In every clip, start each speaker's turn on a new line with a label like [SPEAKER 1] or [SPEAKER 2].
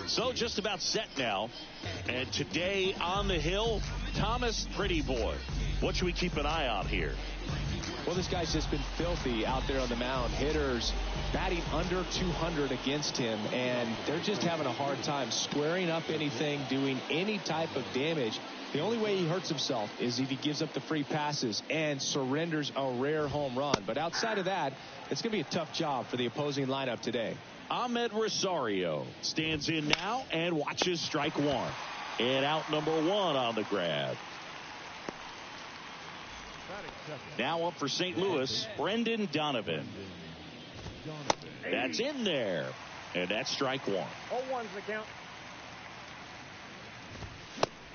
[SPEAKER 1] So just about set now. And today on the hill, Thomas Pretty Boy. What should we keep an eye on here?
[SPEAKER 2] Well, this guy's just been filthy out there on the mound. Hitters batting under 200 against him, and they're just having a hard time squaring up anything, doing any type of damage. The only way he hurts himself is if he gives up the free passes and surrenders a rare home run. But outside of that, it's going to be a tough job for the opposing lineup today.
[SPEAKER 1] Ahmed Rosario stands in now and watches strike one. And out number one on the grab. Now up for St. Louis, Brendan Donovan. That's in there. And that's strike one.
[SPEAKER 3] 0-1's the count.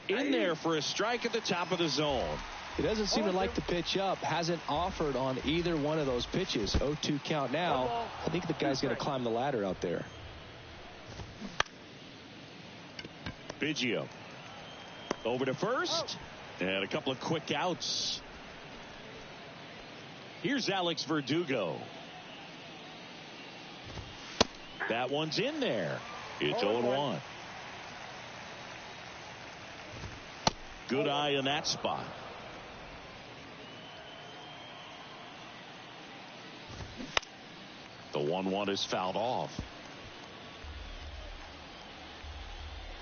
[SPEAKER 1] In there for a strike at the top of the zone.
[SPEAKER 2] He doesn't seem to like the pitch up. Hasn't offered on either one of those pitches. 0-2 count now. I think the guy's going to climb the ladder out there.
[SPEAKER 1] Biggio over to first. And a couple of quick outs. Here's Alex Verdugo. That one's in there. It's 0-1. Good eye in that spot. The 1-1 is fouled off.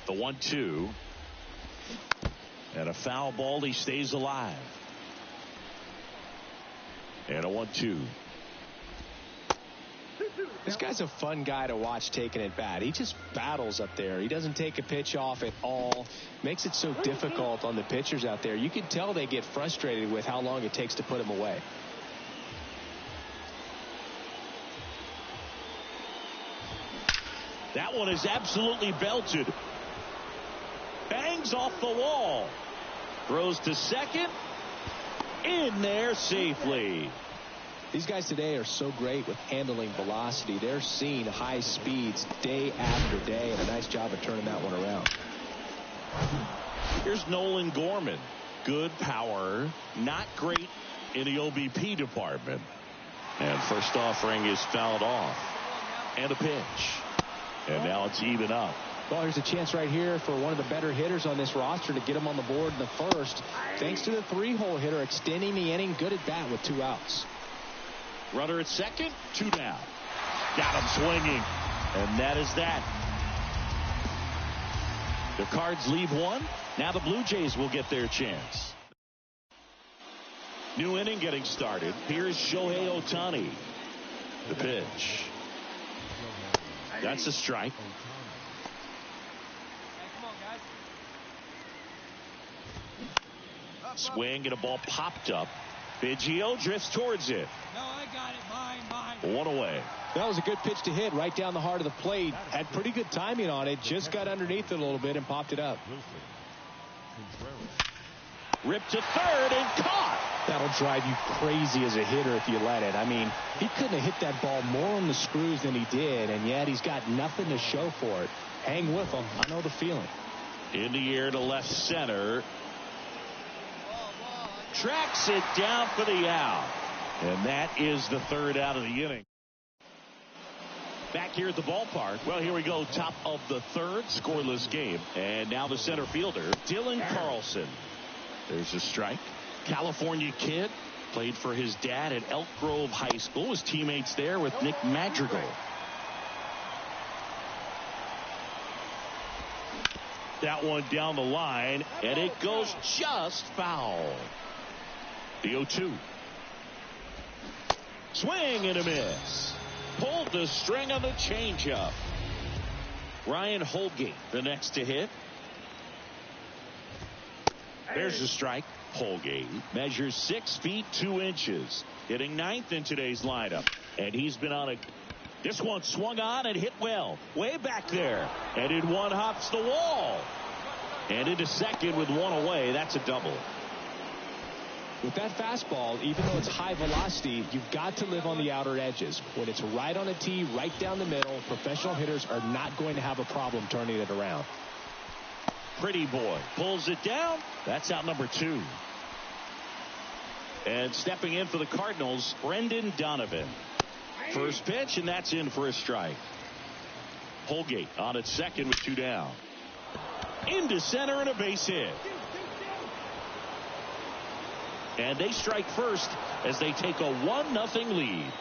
[SPEAKER 1] The 1-2. And a foul ball. He stays alive. And a 1-2.
[SPEAKER 2] This guy's a fun guy to watch taking at bat. He just battles up there. He doesn't take a pitch off at all. Makes it so difficult on the pitchers out there. You can tell they get frustrated with how long it takes to put him away.
[SPEAKER 1] That one is absolutely belted. Bangs off the wall. Throws to second. In there safely.
[SPEAKER 2] These guys today are so great with handling velocity. They're seeing high speeds day after day, and a nice job of turning that one around.
[SPEAKER 1] Here's Nolan Gorman. Good power. Not great in the OBP department. And first offering is fouled off. And a pitch. And now it's even up.
[SPEAKER 2] Well, there's a chance right here for one of the better hitters on this roster to get him on the board in the first. Thanks to the three-hole hitter extending the inning. Good at bat with 2 outs.
[SPEAKER 1] Runner at second, 2 down. Got him swinging. And that is that. The Cards leave 1. Now the Blue Jays will get their chance. New inning getting started. Here's Shohei Ohtani. The pitch. That's a strike. Swing and a ball popped up. Biggio drifts towards it.
[SPEAKER 4] No, I got it. Mine.
[SPEAKER 1] 1 away.
[SPEAKER 2] That was a good pitch to hit right down the heart of the plate. Had pretty good timing on it. Just got underneath it a little bit and popped it up.
[SPEAKER 1] Ripped to third and caught.
[SPEAKER 2] That'll drive you crazy as a hitter if you let it. I mean, he couldn't have hit that ball more on the screws than he did, and yet he's got nothing to show for it. Hang with him. I know the feeling.
[SPEAKER 1] In the air to left center. Tracks it down for the out. And that is the 3rd out of the inning. Back here at the ballpark. Well, here we go. Top of the 3rd. Scoreless game. And now the center fielder, Dylan Carlson. There's a strike. California kid. Played for his dad at Elk Grove High School. His teammates there with Nick Madrigal. That one down the line. And it goes just foul. The 0-2. Swing and a miss. Pulled the string on the changeup. Ryan Holgate, the next to hit. There's the strike. Holgate measures 6 feet 2 inches. Hitting 9th in today's lineup. And he's been on a... This one swung on and hit well. Way back there. And in one hops the wall. And into second with 1 away. That's a double.
[SPEAKER 2] With that fastball, even though it's high velocity, you've got to live on the outer edges. When it's right on a tee, right down the middle, professional hitters are not going to have a problem turning it around.
[SPEAKER 1] Pretty Boy pulls it down. That's out number 2. And stepping in for the Cardinals, Brendan Donovan. First pitch, and that's in for a strike. Holgate on at second with 2 down. Into center and a base hit. And they strike first as they take a 1-0 lead.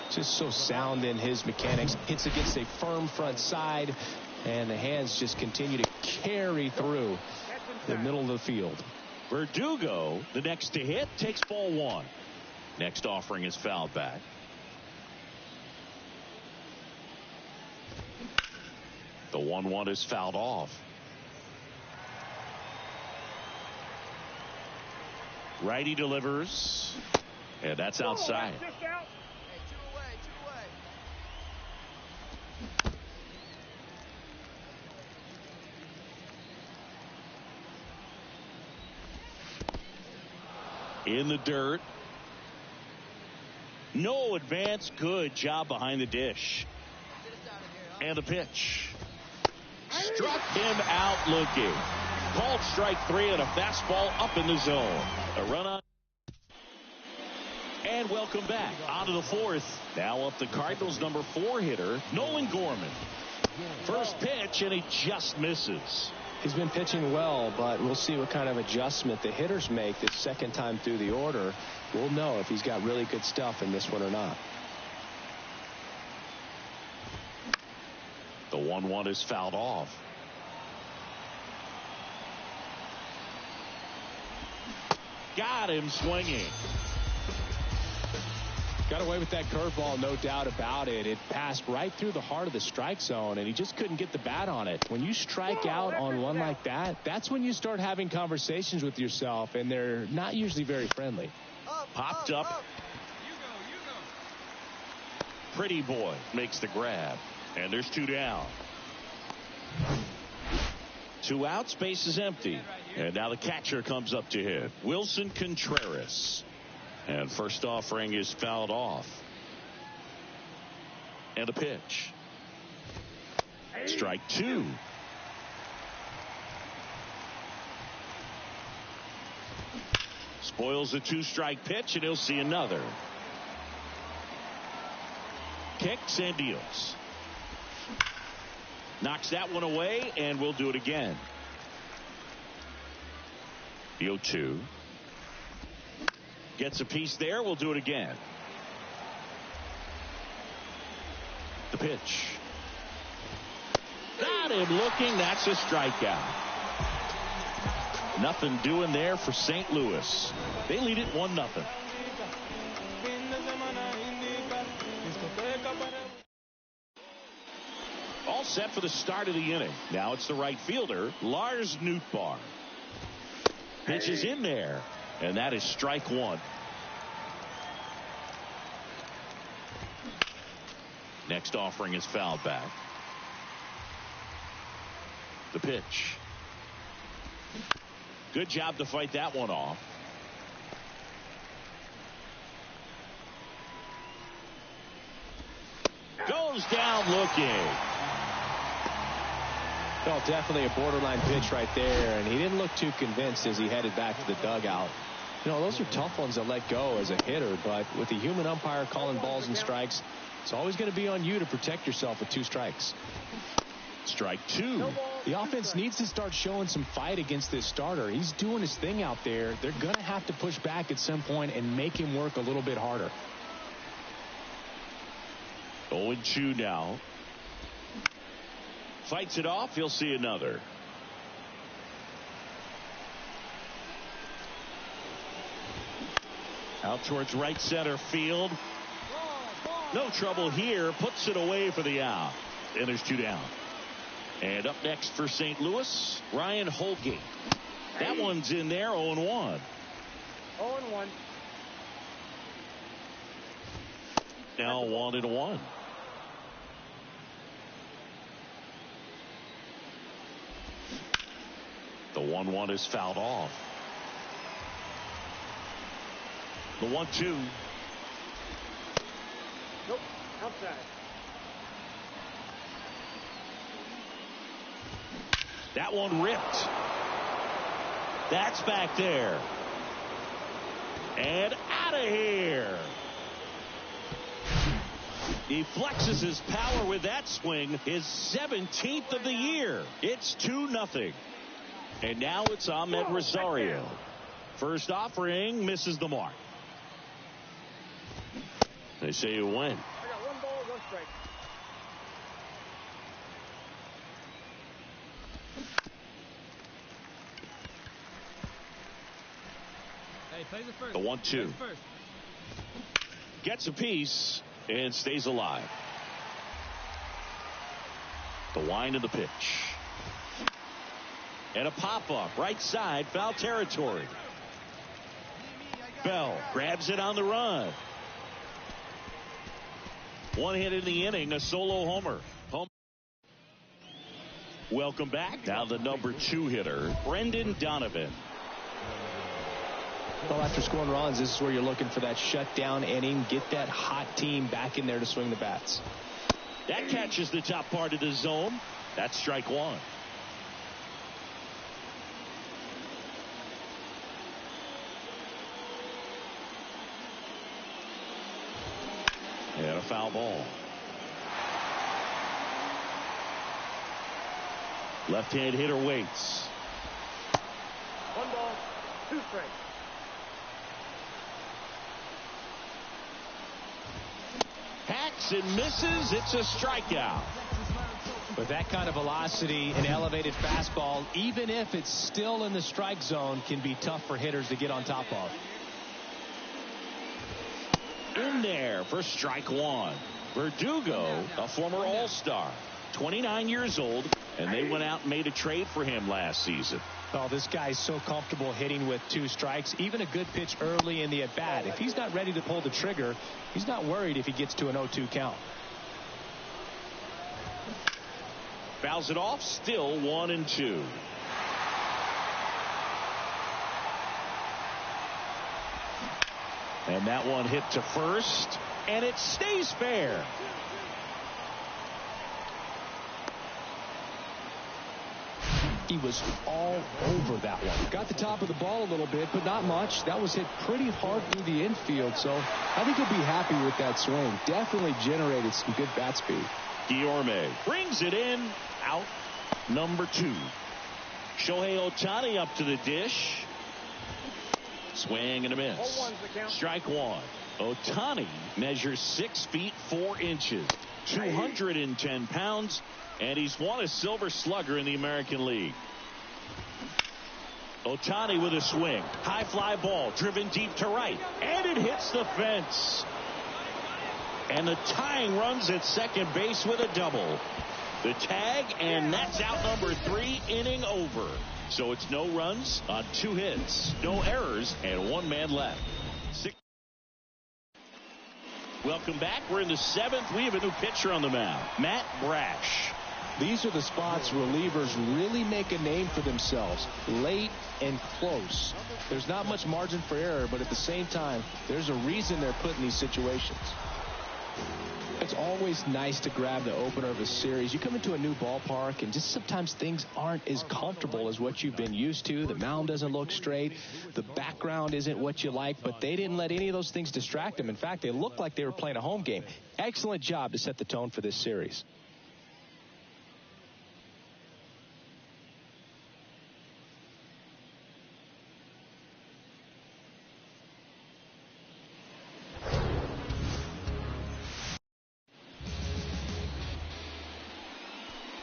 [SPEAKER 2] Just so sound in his mechanics. Hits against a firm front side, and the hands just continue to carry through the middle of the field.
[SPEAKER 1] Verdugo, the next to hit, takes ball 1. Next offering is fouled back. The 1-1 is fouled off. Righty delivers, and that's outside. In the dirt. No advance. Good job behind the dish. And the pitch. Struck him out looking. Called strike 3 and a fastball up in the zone. A run on. And welcome back. On to the 4th. Now up the Cardinals' number 4 hitter, Nolan Gorman. First pitch, and he just misses.
[SPEAKER 2] He's been pitching well, but we'll see what kind of adjustment the hitters make this second time through the order. We'll know if he's got really good stuff in this one or not.
[SPEAKER 1] The 1-1 is fouled off. Got him swinging.
[SPEAKER 2] Got away with that curveball, no doubt about it. It passed right through the heart of the strike zone, and he just couldn't get the bat on it. When you strike out on one like that, that's when you start having conversations with yourself, and they're not usually very friendly.
[SPEAKER 1] Popped up.
[SPEAKER 4] You go.
[SPEAKER 1] Pretty boy makes the grab, and there's 2 down. 2 outs, base is empty. And now the catcher comes up to hit, Wilson Contreras. And first offering is fouled off. And a pitch. Strike 2. Spoils the 2-strike pitch, and he'll see another. Kicks and deals. Knocks that one away, and we'll do it again. The 0-2. Gets a piece there. We'll do it again. The pitch. Got him looking. That's a strikeout. Nothing doing there for St. Louis. They lead it 1-0. All set for the start of the inning. Now it's the right fielder, Lars Nootbaar. Pitch is in there, and that is strike 1. Next offering is fouled back. The pitch. Good job to fight that one off. Goes down looking.
[SPEAKER 2] Well, definitely a borderline pitch right there, and he didn't look too convinced as he headed back to the dugout. You know, those are tough ones to let go as a hitter, but with the human umpire calling balls and strikes, it's always going to be on you to protect yourself with 2 strikes.
[SPEAKER 1] Strike 2.
[SPEAKER 2] The offense needs to start showing some fight against this starter. He's doing his thing out there. They're going to have to push back at some point and make him work a little bit harder.
[SPEAKER 1] 0-2 now. Fights it off. He'll see another. Out towards right center field. No trouble here. Puts it away for the out. And there's 2 down. And up next for St. Louis, Ryan Holgate. That one's in there, 0-1.
[SPEAKER 3] 0-1.
[SPEAKER 1] Now 1-1. The 1-1 is fouled off. The 1-2.
[SPEAKER 3] Nope, outside.
[SPEAKER 1] That one ripped. That's back there. And out of here. He flexes his power with that swing, his 17th of the year. It's 2-0. And now it's Ahmed Rosario. First offering misses the mark. They say you win.
[SPEAKER 4] I got 1 ball, 1 strike. Hey, plays it first.
[SPEAKER 1] The 1-2. Gets a piece and stays alive. The wind of the pitch. And a pop-up, right side, foul territory. Bell grabs it on the run. 1 hit in the inning, a solo homer. Welcome back. Now the number 2 hitter, Brendan Donovan.
[SPEAKER 2] Well, after scoring runs, this is where you're looking for that shutdown inning. Get that hot team back in there to swing the bats.
[SPEAKER 1] That catches the top part of the zone. That's strike 1. And a foul ball. Left-hand hitter waits.
[SPEAKER 4] 1 ball, 2 strikes.
[SPEAKER 1] Hacks and misses. It's a strikeout.
[SPEAKER 2] With that kind of velocity, an elevated fastball, even if it's still in the strike zone, can be tough for hitters to get on top of.
[SPEAKER 1] In there for strike 1. Verdugo, a former All-Star, 29 years old, and they went out and made a trade for him last season.
[SPEAKER 2] Well, this guy's so comfortable hitting with 2 strikes, even a good pitch early in the at-bat. If he's not ready to pull the trigger, he's not worried if he gets to an 0-2 count.
[SPEAKER 1] Fouls it off, still 1-2. And that one hit to first, and it stays fair.
[SPEAKER 2] He was all over that one. Got the top of the ball a little bit, but not much. That was hit pretty hard through the infield, so I think he'll be happy with that swing. Definitely generated some good bat speed.
[SPEAKER 1] Guillorme brings it in. Out number 2. Shohei Ohtani up to the dish. Swing and a miss. Strike 1. Ohtani measures 6 feet 4 inches, 210 pounds, and he's won a Silver Slugger in the American League. Ohtani with a swing. High fly ball driven deep to right, and it hits the fence. And the tying runs at second base with a double. The tag, and that's out number 3, inning over. So it's no runs on 2 hits, no errors, and 1 man left. Welcome back. We're in the 7th. We have a new pitcher on the mound, Matt Brash.
[SPEAKER 2] These are the spots relievers really make a name for themselves. Late and close. There's not much margin for error, but at the same time, there's a reason they're put in these situations. It's always nice to grab the opener of a series. You come into a new ballpark, and just sometimes things aren't as comfortable as what you've been used to. The mound doesn't look straight. The background isn't what you like, but they didn't let any of those things distract them. In fact, they looked like they were playing a home game. Excellent job to set the tone for this series.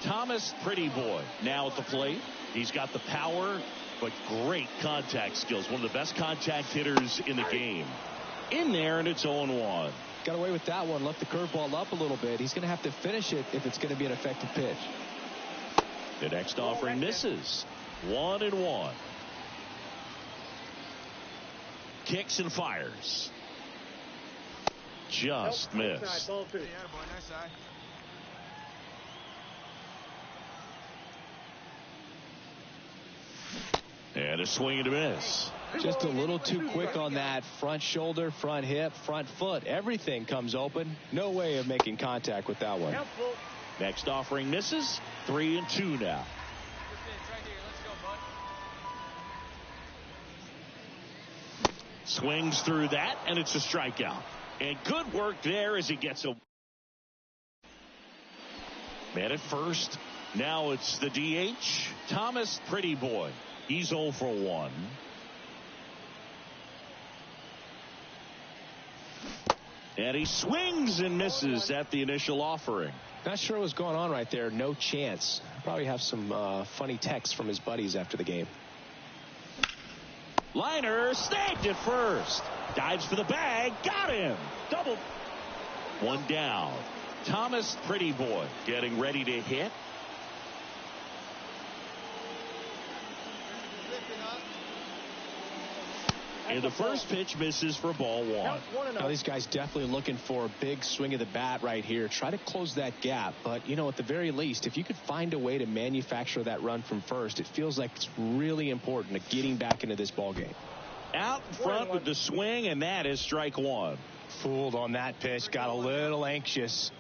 [SPEAKER 1] Thomas Pretty Boy now at the plate. He's got the power, but great contact skills. One of the best contact hitters in the game. In there, and it's 0-1.
[SPEAKER 2] Got away with that one. Left the curveball up a little bit. He's going to have to finish it if it's going to be an effective pitch.
[SPEAKER 1] The next offering misses. 1-1. Kicks and fires. Just missed. And a swing and a miss.
[SPEAKER 2] Just a little too quick on that. Front shoulder, front hip, front foot. Everything comes open. No way of making contact with that one.
[SPEAKER 1] Next offering misses. 3-2 now. Swings through that, and it's a strikeout. And good work there as he gets a Man at first. Now it's the DH, Thomas Pretty Boy. He's 0 for 1. And he swings and misses at the initial offering.
[SPEAKER 2] Not sure what's going on right there. No chance. Probably have some funny texts from his buddies after the game.
[SPEAKER 1] Liner snagged at first. Dives for the bag. Got him. Double. One down. Thomas Pretty Boy getting ready to hit. And the first pitch misses for ball 1.
[SPEAKER 2] Now these guys definitely looking for a big swing of the bat right here. Try to close that gap. But, you know, at the very least, if you could find a way to manufacture that run from first, it feels like it's really important to getting back into this ball game.
[SPEAKER 1] Out in front with the swing, and that is strike 1.
[SPEAKER 2] Fooled on that pitch. Got a little anxious.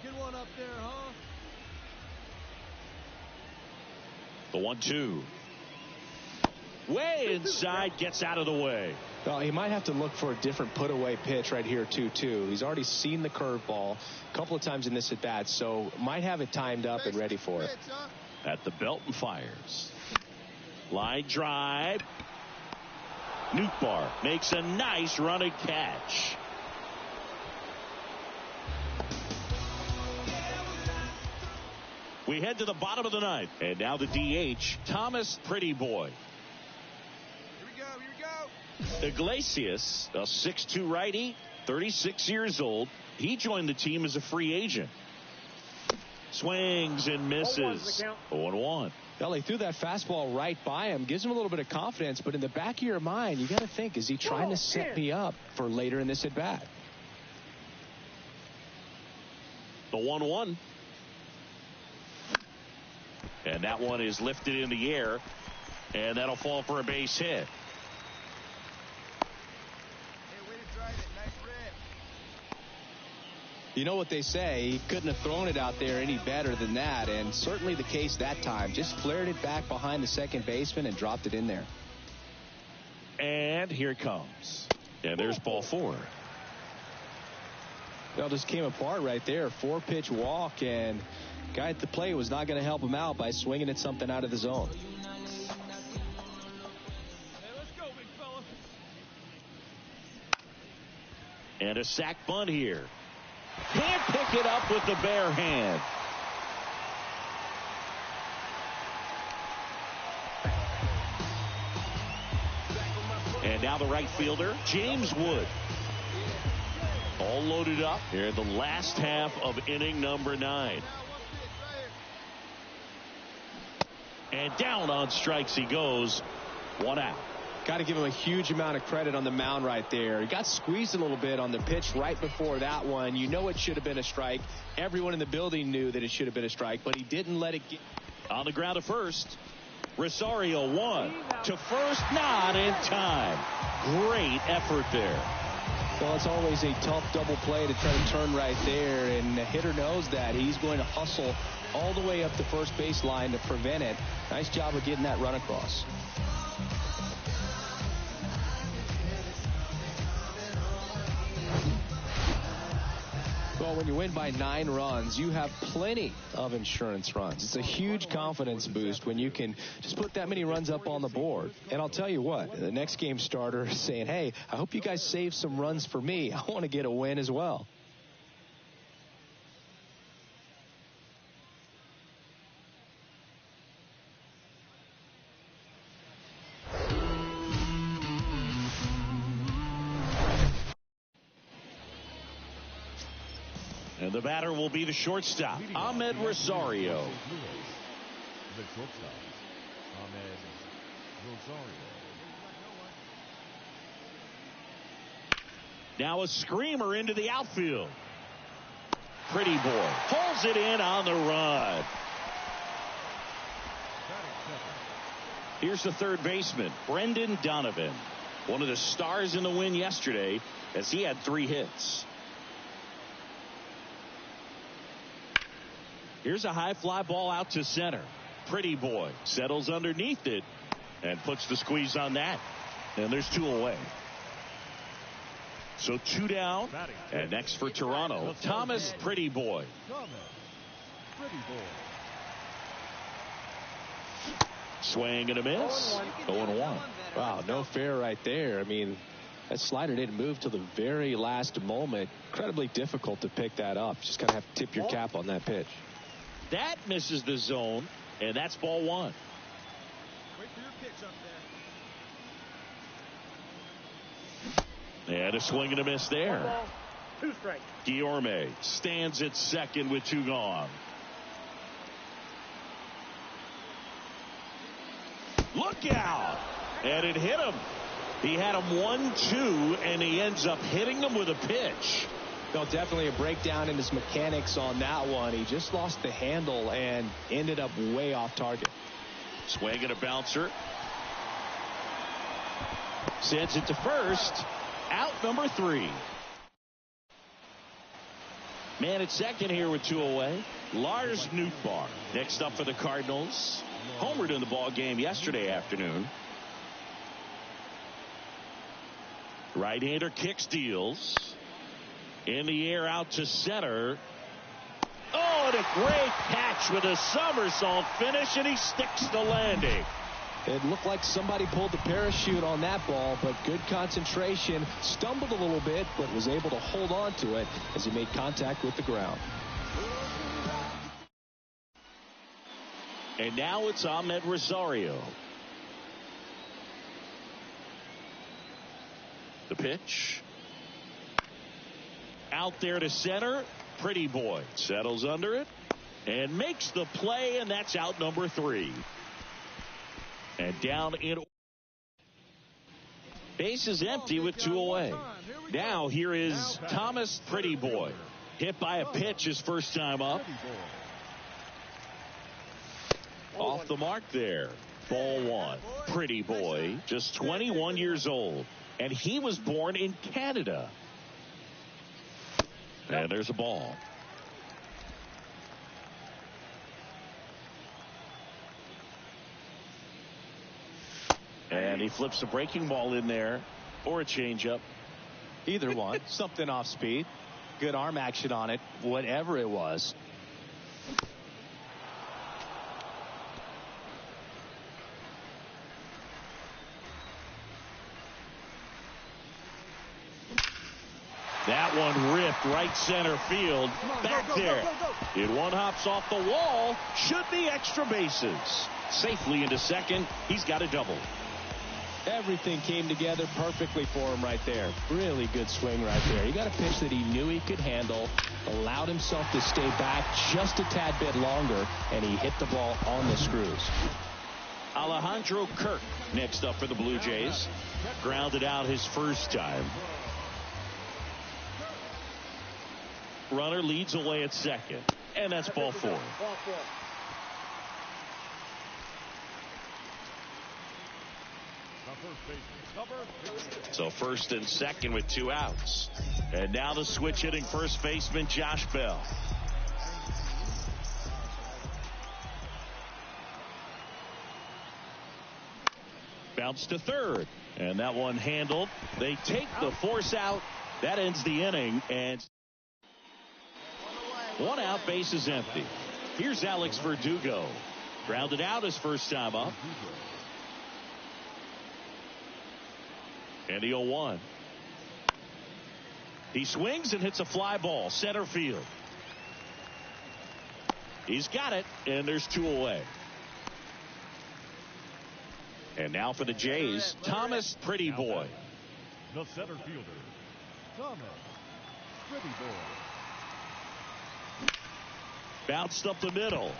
[SPEAKER 4] Good one up there, huh?
[SPEAKER 1] The 1-2. Way inside, gets out of the way.
[SPEAKER 2] Well, he might have to look for a different put-away pitch right here, 2-2. He's already seen the curveball a couple of times in this at-bat, so might have it timed up and ready for it.
[SPEAKER 1] At the belt and fires. Line drive. Nootbaar makes a nice running catch. We head to the bottom of the ninth. And now the DH, Thomas Pretty Boy.
[SPEAKER 4] Here we go.
[SPEAKER 1] Iglesias, a 6'2 righty, 36 years old. He joined the team as a free agent. Swings and misses. 0-1.
[SPEAKER 2] Well, he threw that fastball right by him. Gives him a little bit of confidence. But in the back of your mind, you got to think, is he trying to set me up for later in this at-bat?
[SPEAKER 1] The 1-1. And that one is lifted in the air. And that'll fall for a base hit.
[SPEAKER 4] Hey, way to drive it. Nice rip.
[SPEAKER 2] You know what they say, he couldn't have thrown it out there any better than that, and certainly the case that time. Just flared it back behind the second baseman and dropped it in there.
[SPEAKER 1] And here it comes. And there's ball 4.
[SPEAKER 2] Well, just came apart right there. 4-pitch walk, and guy at the plate was not going to help him out by swinging at something out of the zone.
[SPEAKER 4] Hey, let's go, big fella.
[SPEAKER 1] And a sac bunt here. Can't pick it up with the bare hand. And now the right fielder, James Wood. All loaded up here in the last half of inning number 9. And down on strikes he goes. 1 out.
[SPEAKER 2] Got to give him a huge amount of credit on the mound right there. He got squeezed a little bit on the pitch right before that one. You know it should have been a strike. Everyone in the building knew that it should have been a strike, but he didn't let it get.
[SPEAKER 1] On the ground to first. Rosario 1 to first, not in time. Great effort there.
[SPEAKER 2] Well, it's always a tough double play to try to turn right there, and the hitter knows that. He's going to hustle all the way up the first base line to prevent it. Nice job of getting that run across. Well, when you win by 9 runs, you have plenty of insurance runs. It's a huge confidence boost when you can just put that many runs up on the board. And I'll tell you what, the next game starter is saying, hey, I hope you guys save some runs for me. I want to get a win as well.
[SPEAKER 1] And the batter will be the shortstop, Ahmed Rosario.
[SPEAKER 3] The shortstop, Ahmed Rosario.
[SPEAKER 1] Now a screamer into the outfield. Pretty Boy pulls it in on the run. Here's the third baseman, Brendan Donovan. One of the stars in the win yesterday as he had 3 hits. Here's a high fly ball out to center. Pretty Boy settles underneath it And puts the squeeze on that. And there's 2 away. So 2 down. And next for Toronto, Thomas Pretty Boy. Swing and a miss. 0-1.
[SPEAKER 2] Wow, no fair right there. I mean, that slider didn't move till the very last moment. Incredibly difficult to pick that up. Just kind of have to tip your cap on that pitch.
[SPEAKER 1] That misses the zone, and that's ball 1.
[SPEAKER 4] Wait for your pitch up
[SPEAKER 1] there. And a swing and a miss there.
[SPEAKER 5] 1 ball, 2 strikes.
[SPEAKER 1] Guillorme stands at second with 2 gone. Look out! And it hit him. He had him 1-2, and he ends up hitting him with a pitch.
[SPEAKER 2] No, definitely a breakdown in his mechanics on that one. He just lost the handle and ended up way off target.
[SPEAKER 1] Swing and a bouncer. Sends it to first. Out number 3. Man at second here with 2 away. Lars Nootbaar next up for the Cardinals. Homered in the ball game yesterday afternoon. Right-hander kick steals. In the air out to center. Oh, and a great catch with a somersault finish, and he sticks the landing.
[SPEAKER 2] It looked like somebody pulled the parachute on that ball, but good concentration. Stumbled a little bit, but was able to hold on to it as he made contact with the ground.
[SPEAKER 1] And now it's Ahmed Rosario. The pitch. Out there to center. Pretty Boy settles under it and makes the play, and that's out number 3. And down in. Base is empty with 2 away. Now here is Thomas Pretty Boy. Hit by a pitch his first time up. Off the mark there. Ball 1. Pretty Boy, just 21 years old. And he was born in Canada. And there's a ball. And he flips a breaking ball in there, or a changeup.
[SPEAKER 2] Either one. Something off speed. Good arm action on it. Whatever it was.
[SPEAKER 1] That one ripped right center field. Back there. It one hops off the wall. Should be extra bases. Safely into second. He's got a double.
[SPEAKER 2] Everything came together perfectly for him right there. Really good swing right there. He got a pitch that he knew he could handle, allowed himself to stay back just a tad bit longer, and he hit the ball on the screws.
[SPEAKER 1] Alejandro Kirk next up for the Blue Jays. Grounded out his first time. Runner leads away at second, and that's ball 4. So first and second with 2 outs. And now the switch hitting first baseman Josh Bell. Bounce to third, and that one handled. They take the force out. That ends the inning, and 1 out, base is empty. Here's Alex Verdugo. Grounded out his first time up. And the 0-1. He swings and hits a fly ball, center field. He's got it, and there's 2 away. And now for the Jays, Thomas Pretty Boy.
[SPEAKER 3] The center fielder, Thomas Pretty Boy.
[SPEAKER 1] Bounced up the middle.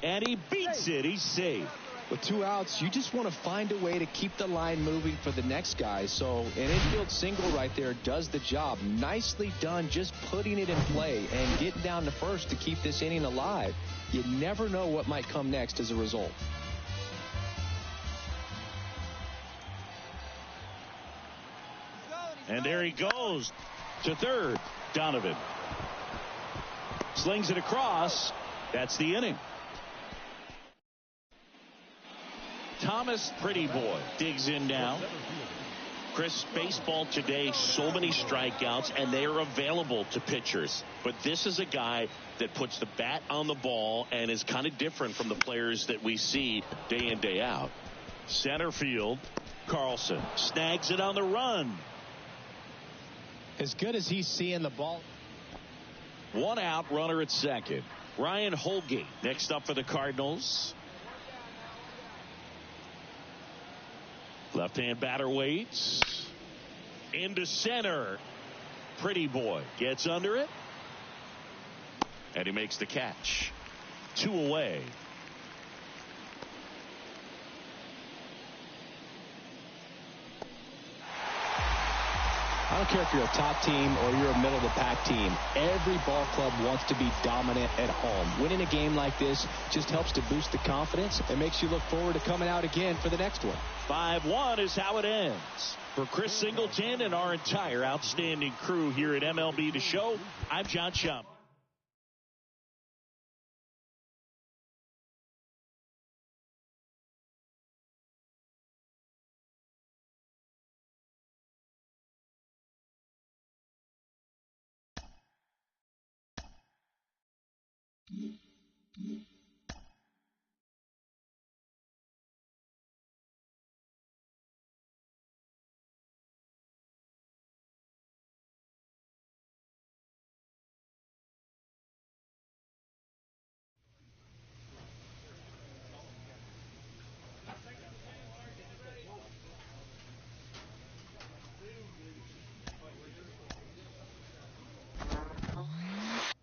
[SPEAKER 1] And he beats it. He's safe.
[SPEAKER 2] With 2 outs, you just want to find a way to keep the line moving for the next guy. So an infield single right there does the job. Nicely done, just putting it in play and getting down to first to keep this inning alive. You never know what might come next as a result.
[SPEAKER 1] And there he goes to third. Donovan slings it across. That's the inning. Thomas Pretty Boy digs in now. Chris, baseball today, so many strikeouts, and they are available to pitchers. But this is a guy that puts the bat on the ball and is kind of different from the players that we see day in, day out. Center field, Carlson snags it on the run.
[SPEAKER 2] As good as he's seeing the ball.
[SPEAKER 1] 1 out, runner at second. Ryan Holgate next up for the Cardinals. Left-hand batter waits. Into center. Pretty Boy gets under it. And he makes the catch. 2 away.
[SPEAKER 2] I don't care if you're a top team or you're a middle-of-the-pack team. Every ball club wants to be dominant at home. Winning a game like this just helps to boost the confidence and makes you look forward to coming out again for the next one.
[SPEAKER 1] 5-1 is how it ends. For Chris Singleton and our entire outstanding crew here at MLB The Show, I'm John Shump.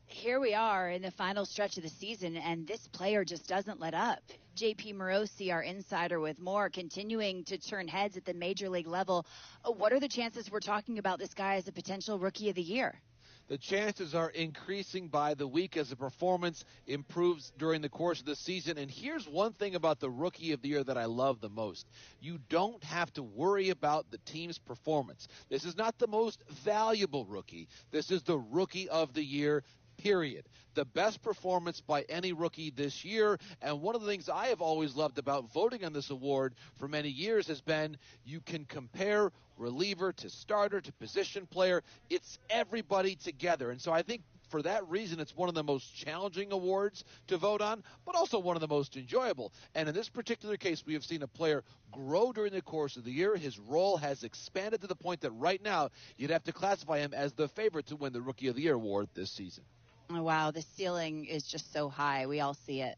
[SPEAKER 5] Here we are in the final stretch of the season, and this player just doesn't let up. JP Morosi, our insider, with more, continuing to turn heads at the major league level. What are the chances we're talking about this guy as a potential rookie of the year?
[SPEAKER 6] The chances are increasing by the week as the performance improves during the course of the season. And here's one thing about the Rookie of the Year that I love the most. You don't have to worry about the team's performance. This is not the most valuable rookie. This is the Rookie of the Year, period. The best performance by any rookie this year. And one of the things I have always loved about voting on this award for many years has been you can compare reliever to starter to position player. It's everybody together. And so I think for that reason, it's one of the most challenging awards to vote on, but also one of the most enjoyable. And in this particular case, we have seen a player grow during the course of the year. His role has expanded to the point that right now you'd have to classify him as the favorite to win the Rookie of the Year award this season.
[SPEAKER 5] Oh, wow, the ceiling is just so high. We all see it.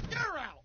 [SPEAKER 4] You're out.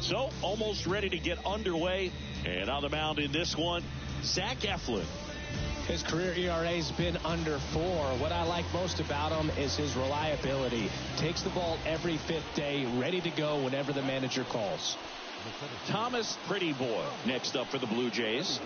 [SPEAKER 1] So, almost ready to get underway. And on the mound in this one, Zach Eflin.
[SPEAKER 2] His career ERA's been under 4. What I like most about him is his reliability. Takes the ball every 5th day, ready to go whenever the manager calls.
[SPEAKER 1] Thomas Pretty Boy next up for the Blue Jays.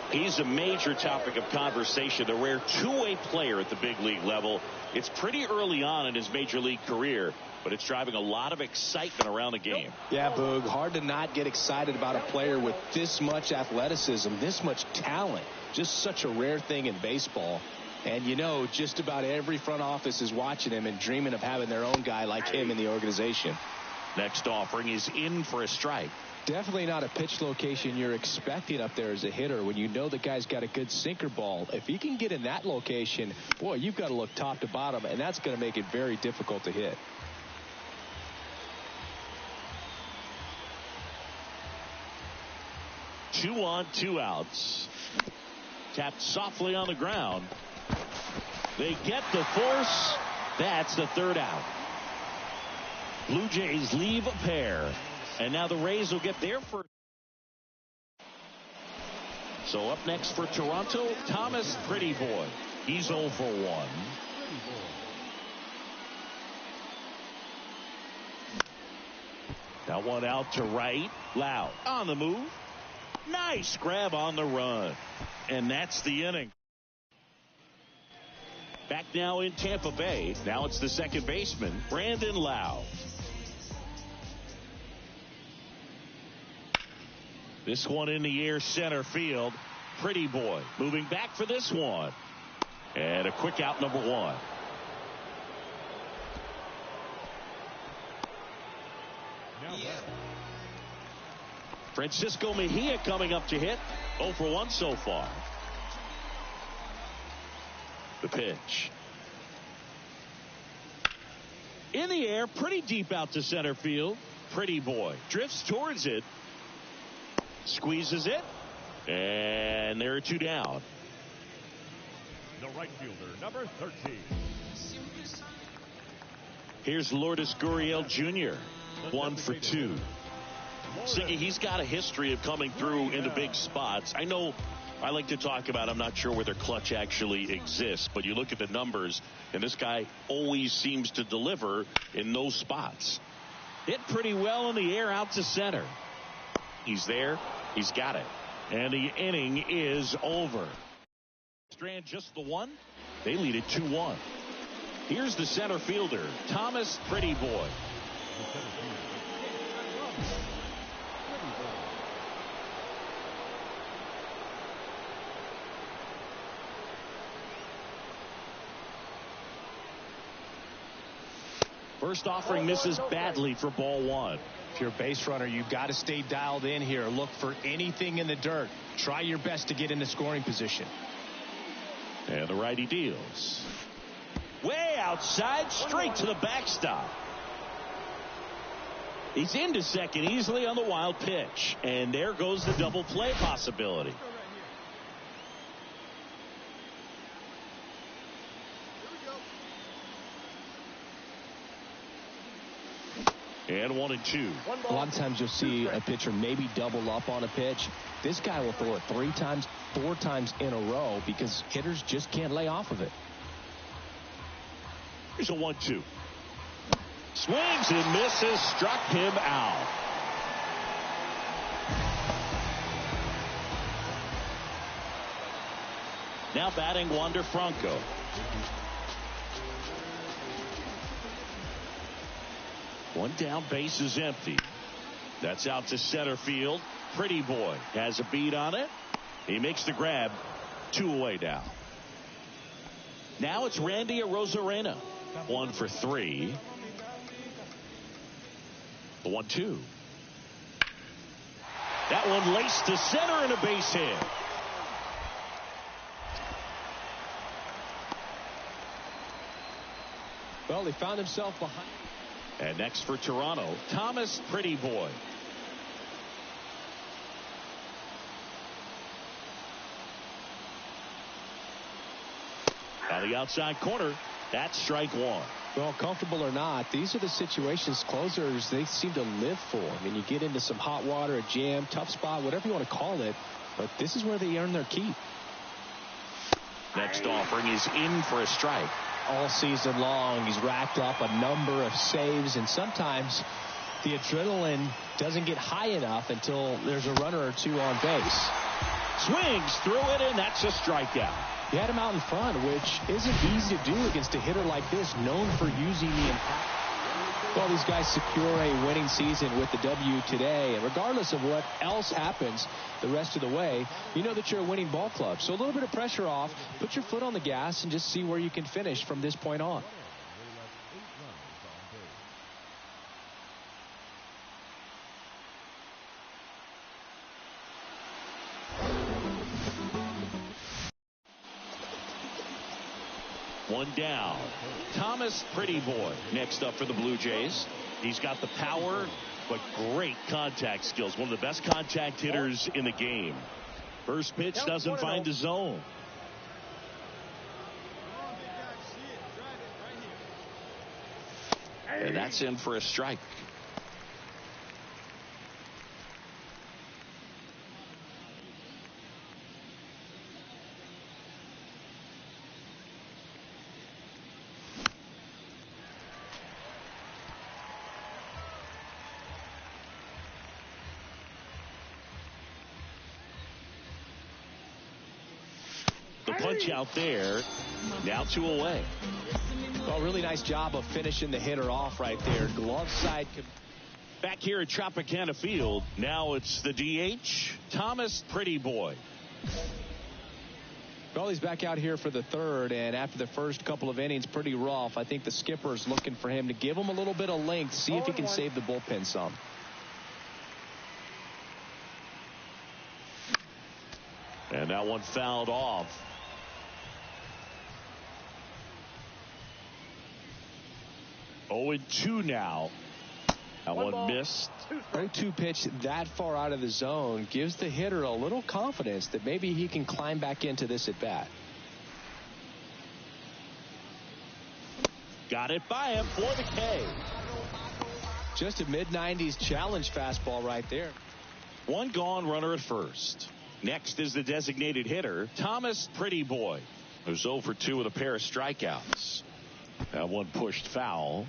[SPEAKER 1] He's a major topic of conversation, the rare two-way player at the big league level. It's pretty early on in his major league career, but it's driving a lot of excitement around the game.
[SPEAKER 2] Yeah, Boog, hard to not get excited about a player with this much athleticism, this much talent. Just such a rare thing in baseball. And, you know, just about every front office is watching him and dreaming of having their own guy like him in the organization.
[SPEAKER 1] Next offering is in for a strike.
[SPEAKER 2] Definitely not a pitch location you're expecting up there as a hitter when you know the guy's got a good sinker ball. If he can get in that location, boy, you've got to look top to bottom, and that's going to make it very difficult to hit.
[SPEAKER 1] Two on, 2 outs. Tapped softly on the ground. They get the force, That's the third out. Blue Jays leave a pair. And now the Rays will get their first. So up next for Toronto, Thomas Pretty Boy. He's 0 for 1. That one out to right. Loud on the move. Nice grab on the run. And that's the inning. Back now in Tampa Bay. Now it's the second baseman, Brandon Lowe. This one in the air, center field. Pretty Boy moving back for this one. And a quick out, number 1. Francisco Mejia coming up to hit. 0 for 1 so far. The pitch. In the air, pretty deep out to center field. Pretty Boy drifts towards it. Squeezes it. And there are 2 down.
[SPEAKER 3] The right fielder, number 13.
[SPEAKER 1] Here's Lourdes Gurriel Jr. 1 for 2. Siggy, he's got a history of coming through into big spots. I know I like to talk about, I'm not sure whether clutch actually exists, but you look at the numbers, and this guy always seems to deliver in those spots. Hit pretty well in the air out to center. He's there. He's got it. And the inning is over. Strand just the one. They lead it 2-1. Here's the center fielder, Thomas Pretty Boy. First offering misses badly for ball 1.
[SPEAKER 2] If you're a base runner, you've got to stay dialed in here. Look for anything in the dirt. Try your best to get in the scoring position.
[SPEAKER 1] And the righty deals. Way outside, straight to the backstop. He's into second easily on the wild pitch. And there goes the double play possibility. And 1-2.
[SPEAKER 2] A lot of times you'll see a pitcher maybe double up on a pitch. This guy will throw it 3 times, 4 times in a row because hitters just can't lay off of it.
[SPEAKER 1] Here's a 1-2. Swings and misses, struck him out. Now batting Wander Franco. One down, base is empty. That's out to center field. Pretty Boy has a beat on it. He makes the grab. 2 away now. Now it's Randy Arozarena. 1 for 3. The 1-2. That one laced to center and a base hit.
[SPEAKER 2] Well, he found himself behind.
[SPEAKER 1] And next for Toronto, Thomas Pretty Boy. On the outside corner, that's strike 1.
[SPEAKER 2] Well, comfortable or not, these are the situations closers they seem to live for. I mean, you get into some hot water, a jam, tough spot, whatever you want to call it, but this is where they earn their keep.
[SPEAKER 1] Next offering is in for a strike.
[SPEAKER 2] All season long, he's racked up a number of saves, and sometimes the adrenaline doesn't get high enough until there's a runner or 2 on base.
[SPEAKER 1] Swings through it, and that's a strikeout.
[SPEAKER 2] He had him out in front, which isn't easy to do against a hitter like this, known for using the impact. Well, these guys secure a winning season with the W today, and regardless of what else happens the rest of the way, you know that you're a winning ball club. So a little bit of pressure off, put your foot on the gas, and just see where you can finish from this point on.
[SPEAKER 1] One down. Thomas Pretty Boy next up for the Blue Jays. He's got the power, but great contact skills. One of the best contact hitters in the game. First pitch doesn't find the zone. That's in for a strike. The punch out there. Now 2 away.
[SPEAKER 2] Well, really nice job of finishing the hitter off right there. Glove side.
[SPEAKER 1] Back here at Tropicana Field, now it's the DH, Thomas Pretty Boy.
[SPEAKER 2] Well, he's back out here for the third, and after the first couple of innings, pretty rough. I think the skipper's looking for him to give him a little bit of length, see if he can save the bullpen some.
[SPEAKER 1] And that one fouled off. 0-2 now. That one missed.
[SPEAKER 2] 0-2 pitch that far out of the zone gives the hitter a little confidence that maybe he can climb back into this at bat.
[SPEAKER 1] Got it by him for the K.
[SPEAKER 2] Just a mid-90s challenge fastball right there.
[SPEAKER 1] One gone, runner at first. Next is the designated hitter, Thomas Pretty Boy, who's 0 for 2 with a pair of strikeouts. That one pushed foul.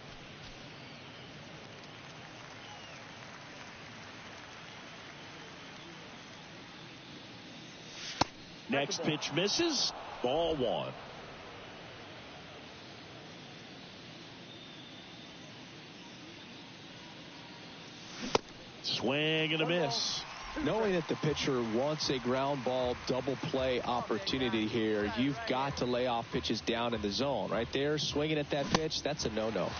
[SPEAKER 1] Next pitch misses. Ball 1. Swing and a miss.
[SPEAKER 2] Knowing that the pitcher wants a ground ball double play opportunity here, you've got to lay off pitches down in the zone. Right there, swinging at that pitch, that's a no-no.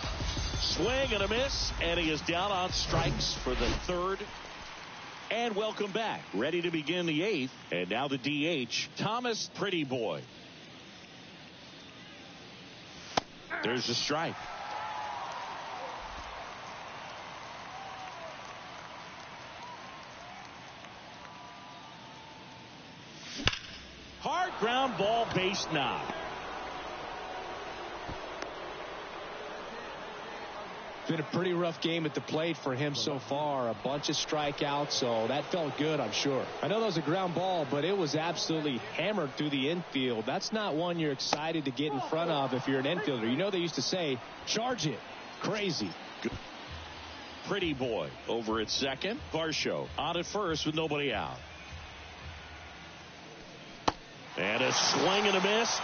[SPEAKER 1] Swing and a miss, and he is down on strikes for the third. And welcome back. Ready to begin the 8th. And now the DH, Thomas Pretty Boy. There's a strike. Hard ground ball, base knock.
[SPEAKER 2] Been a pretty rough game at the plate for him so far. A bunch of strikeouts, so that felt good, I'm sure. I know that was a ground ball, but it was absolutely hammered through the infield. That's not one you're excited to get in front of if you're an infielder. You know they used to say, charge it. Crazy.
[SPEAKER 1] Pretty Boy over at second. Varsho on at first with nobody out. And a swing and a miss,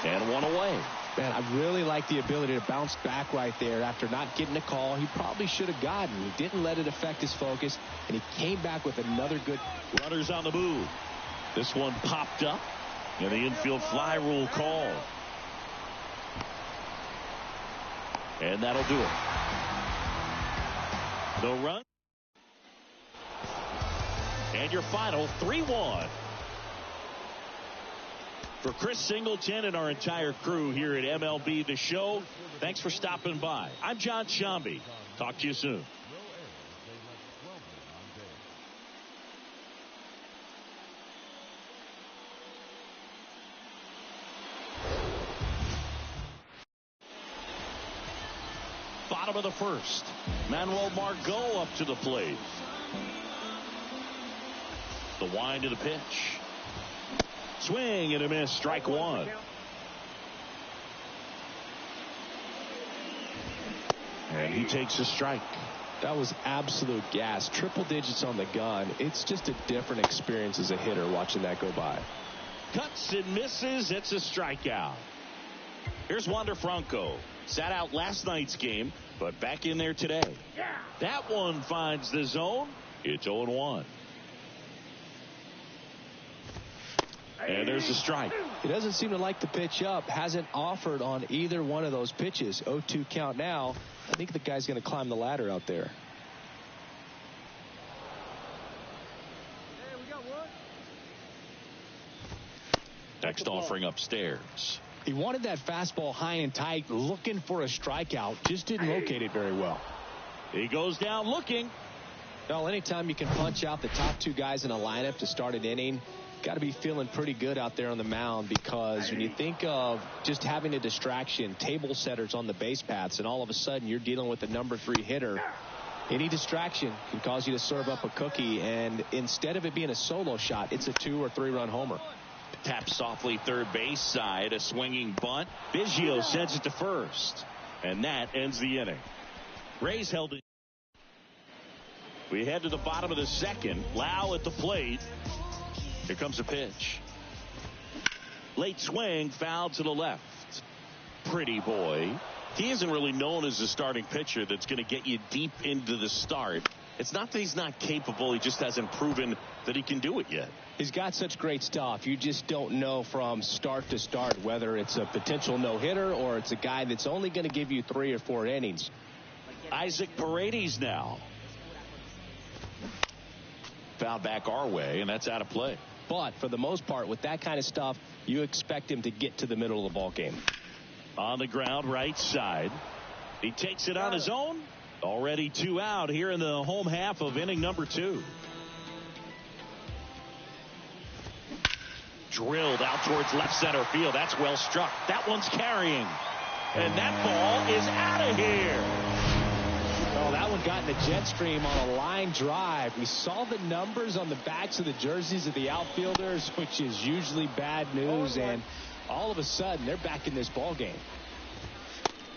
[SPEAKER 1] and one away.
[SPEAKER 2] Man, I really like the ability to bounce back right there after not getting a call he probably should have gotten. He didn't let it affect his focus, and he came back with another good.
[SPEAKER 1] Runners on the move. This one popped up, and the infield fly rule call. And that'll do it. No run. And your final 3-1. For Chris Singleton and our entire crew here at MLB The Show, thanks for stopping by. I'm John Shambi. Talk to you soon. Bottom of the first. Manuel Margot up to the plate. The wind of the pitch. Swing and a miss, strike 1. And he takes a strike.
[SPEAKER 2] That was absolute gas. Triple digits on the gun. It's just a different experience as a hitter watching that go by.
[SPEAKER 1] Cuts and misses. It's a strikeout. Here's Wander Franco. Sat out last night's game, but back in there today. That one finds the zone. It's 0-1. And there's a strike.
[SPEAKER 2] He doesn't seem to like the pitch up. Hasn't offered on either one of those pitches. 0-2 count now. I think the guy's going to climb the ladder out there.
[SPEAKER 4] Hey, we got one.
[SPEAKER 1] Next offering upstairs.
[SPEAKER 2] He wanted that fastball high and tight, looking for a strikeout. Just didn't locate it very well.
[SPEAKER 1] He goes down looking.
[SPEAKER 2] Well, anytime you can punch out the top two guys in a lineup to start an inning, got to be feeling pretty good out there on the mound, because when you think of just having a distraction, table setters on the base paths, and all of a sudden you're dealing with the number 3 hitter, any distraction can cause you to serve up a cookie, and instead of it being a solo shot, it's a 2 or 3 run homer.
[SPEAKER 1] Tap softly third base side, a swinging bunt. Biggio sends it to first, and that ends the inning. Rays held it. We head to the bottom of the second. Lau at the plate. Here comes a pitch. Late swing, foul to the left. Pretty boy. He isn't really known as a starting pitcher that's going to get you deep into the start. It's not that he's not capable, he just hasn't proven that he can do it yet.
[SPEAKER 2] He's got such great stuff. You just don't know from start to start whether it's a potential no-hitter or it's a guy that's only going to give you 3 or 4 innings.
[SPEAKER 1] Isaac Paredes now. Foul back our way, and that's out of play.
[SPEAKER 2] But for the most part, with that kind of stuff, you expect him to get to the middle of the ball game.
[SPEAKER 1] On the ground, right side. He takes it on his own. Already 2 out here in the home half of inning number 2. Drilled out towards left center field. That's well struck. That one's carrying. And that ball is out of here.
[SPEAKER 2] Oh, that one got in the jet stream on a line drive. We saw the numbers on the backs of the jerseys of the outfielders, which is usually bad news. And all of a sudden, they're back in this ball game.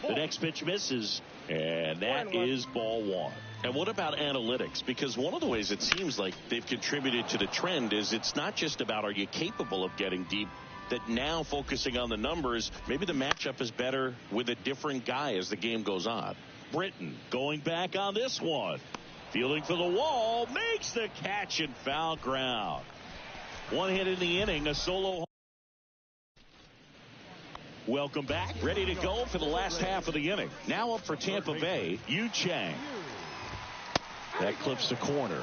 [SPEAKER 1] The next pitch misses, and that is ball 1. And what about analytics? Because one of the ways it seems like they've contributed to the trend is it's not just about are you capable of getting deep, that now focusing on the numbers, maybe the matchup is better with a different guy as the game goes on. Britton going back on this one. Fielding for the wall, makes the catch and foul ground. 1 hit in the inning, a solo. Welcome back. Ready to go for the last half of the inning. Now up for Tampa Bay, Yu Chang. That clips the corner.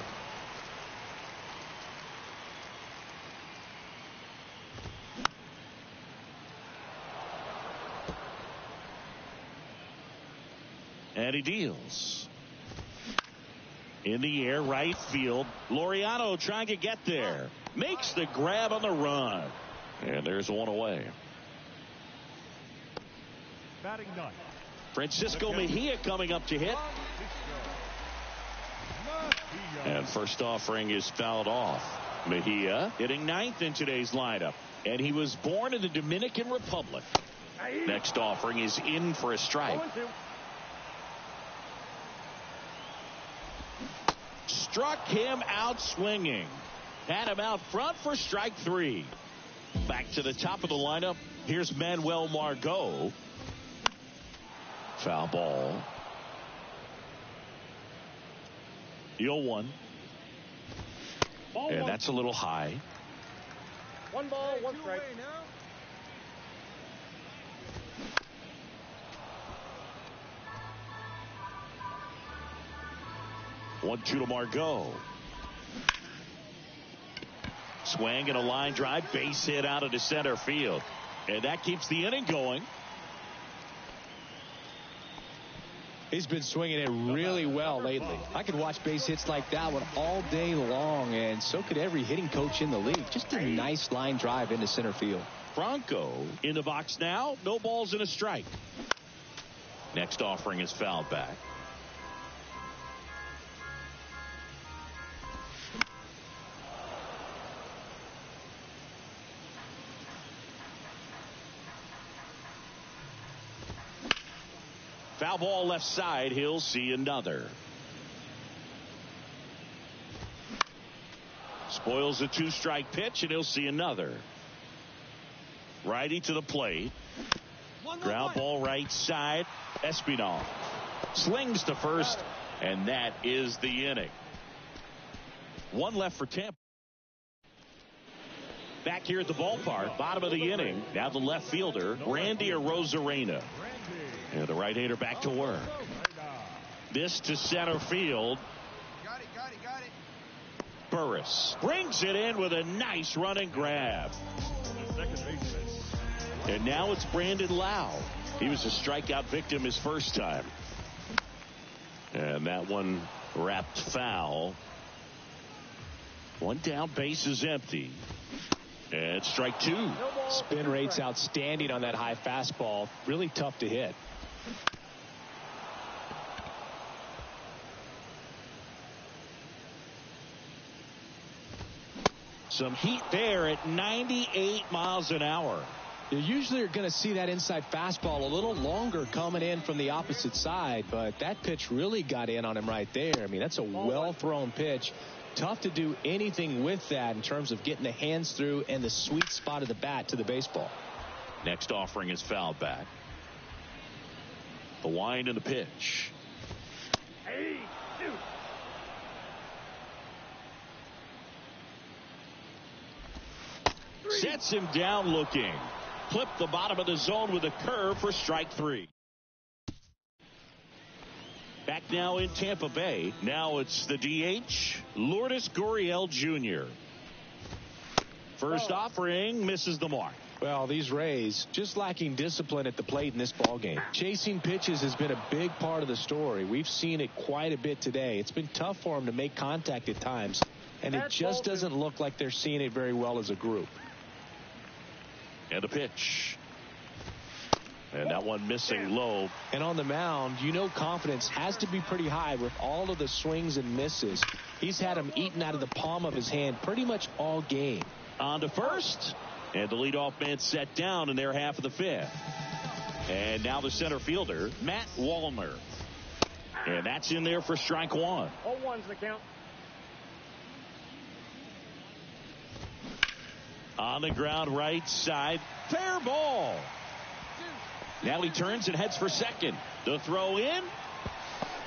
[SPEAKER 1] And he deals. In the air, right field. Laureano trying to get there. Makes the grab on the run. And there's one away.
[SPEAKER 3] Batting 9.
[SPEAKER 1] Francisco Mejia coming up to hit. And first offering is fouled off. Mejia hitting 9th in today's lineup. And he was born in the Dominican Republic. Next offering is in for a strike. Struck him out swinging. Had him out front for strike 3. Back to the top of the lineup. Here's Manuel Margot. Foul ball. 0-1. And that's a little high.
[SPEAKER 4] 1 ball, 1 strike.
[SPEAKER 1] 1-2 to Margot. Swing and a line drive, base hit out into center field. And that keeps the inning going.
[SPEAKER 2] He's been swinging it really well lately. I could watch base hits like that one all day long, and so could every hitting coach in the league. Just a nice line drive into center field.
[SPEAKER 1] Franco in the box now. No balls and a strike. Next offering is fouled back. Foul ball left side. He'll see another. Spoils a 2-strike pitch, and he'll see another. Righty to the plate. Ground ball right side. Espinal slings to first, and that is the inning. 1 left for Tampa. Back here at the ballpark, bottom of the inning. Now the left fielder, Randy Arozarena. And the right-hander back to work. This to center field.
[SPEAKER 4] Got it.
[SPEAKER 1] Burris brings it in with a nice running grab. And now it's Brandon Lau. He was a strikeout victim his first time. And that one wrapped foul. 1 down, base is empty. And strike two.
[SPEAKER 2] Spin rate's outstanding on that high fastball. Really tough to hit.
[SPEAKER 1] Some heat there at 98 miles an hour.
[SPEAKER 2] You usually are going to see that inside fastball a little longer coming in from the opposite side, but that pitch really got in on him right there. I mean, that's a well-thrown pitch. Tough to do anything with that in terms of getting the hands through and the sweet spot of the bat to the baseball.
[SPEAKER 1] Next offering is fouled back. The wind and the pitch.
[SPEAKER 3] Hey, shoot.
[SPEAKER 1] Sets him down looking. Clip the bottom of the zone with a curve for strike three. Back now in Tampa Bay. Now it's the DH, Lourdes Gurriel Jr. First offering misses the mark.
[SPEAKER 2] Well, these Rays just lacking discipline at the plate in this ballgame. Chasing pitches has been a big part of the story. We've seen it quite a bit today. It's been tough for them to make contact at times, and it just doesn't look like they're seeing it very well as a group.
[SPEAKER 1] And a pitch. And that one missing low.
[SPEAKER 2] And on the mound, you know confidence has to be pretty high with all of the swings and misses. He's had them eaten out of the palm of his hand pretty much all game.
[SPEAKER 1] On to first. And the leadoff man set down in their half of the fifth. And now the center fielder, Matt Wallner. And that's in there for strike one.
[SPEAKER 4] 0-1's the count.
[SPEAKER 1] On the ground right side. Fair ball. Now he turns and heads for second. The throw in.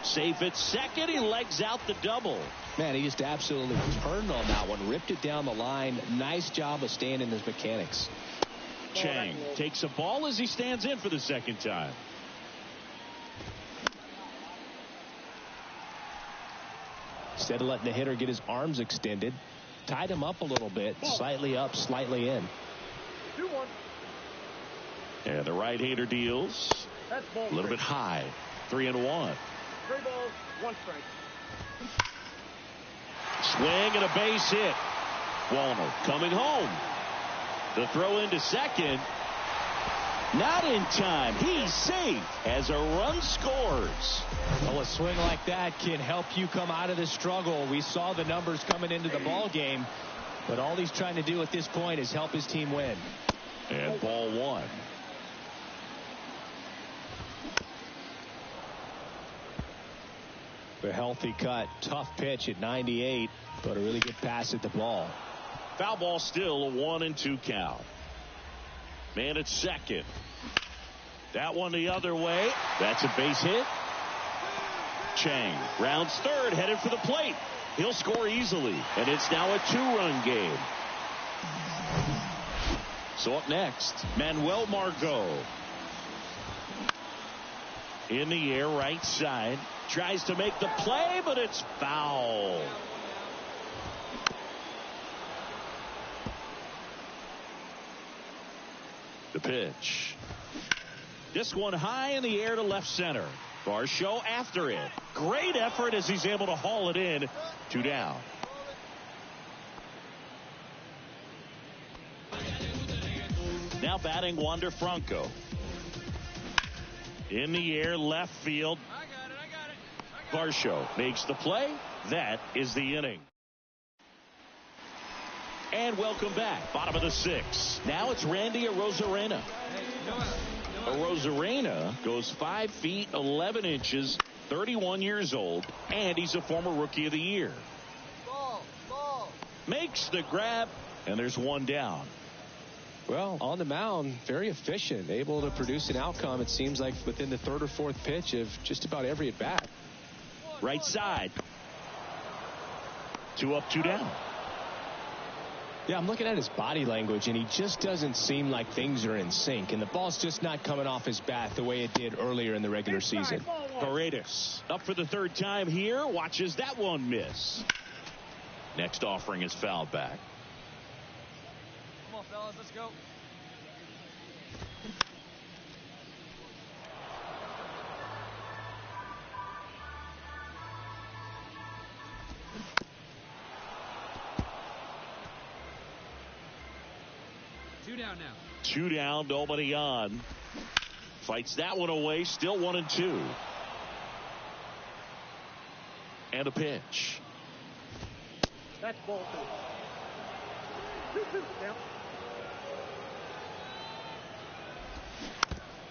[SPEAKER 1] Safe at second. He legs out the double.
[SPEAKER 2] Man, he just absolutely turned on that one. Ripped it down the line. Nice job of staying in his mechanics.
[SPEAKER 1] Chang takes a ball as he stands in for the second time.
[SPEAKER 2] Instead of letting the hitter get his arms extended, tied him up a little bit. Slightly up, slightly in.
[SPEAKER 4] 2-1.
[SPEAKER 1] And the right-hander deals a little bit high. 3-1.
[SPEAKER 4] 3 balls, 1 strike.
[SPEAKER 1] Swing and a base hit. Wallner coming home. The throw into second. Not in time. He's safe as a run scores.
[SPEAKER 2] Well, a swing like that can help you come out of the struggle. We saw the numbers coming into the ball game, but all he's trying to do at this point is help his team win.
[SPEAKER 1] And ball one.
[SPEAKER 2] A healthy cut. Tough pitch at 98, but a really good pass at the ball.
[SPEAKER 1] Foul ball still a 1-2 count. Man at second. That one the other way. That's a base hit. Chang rounds third, headed for the plate. He'll score easily, and it's now a 2-run game. So up next, Manuel Margot. In the air, right side. Tries to make the play, but it's foul. The pitch. This one high in the air to left center. Varsho after it. Great effort as he's able to haul it in. 2 down. Now batting Wander Franco. In the air, left field. Varsho makes the play. That is the inning. And welcome back. Bottom of the 6th. Now it's Randy Arozarena. Arozarena goes 5 feet 11 inches, 31 years old, and he's a former Rookie of the Year. Makes the grab, and there's 1 down.
[SPEAKER 2] Well, on the mound, very efficient, able to produce an outcome, it seems like, within the 3rd or 4th pitch of just about every at-bat.
[SPEAKER 1] Right side. 2 up, 2 down.
[SPEAKER 2] Yeah, I'm looking at his body language, and he just doesn't seem like things are in sync, and the ball's just not coming off his bat the way it did earlier in the regular season.
[SPEAKER 1] Paredes up for the 3rd time here. Watches that one miss. Next offering is fouled back.
[SPEAKER 4] Come on, fellas, let's go.
[SPEAKER 3] 2 down now.
[SPEAKER 1] 2 down, nobody on. Fights that one away, still 1-2. And a pitch.
[SPEAKER 4] That's ball 2. 2-2 count.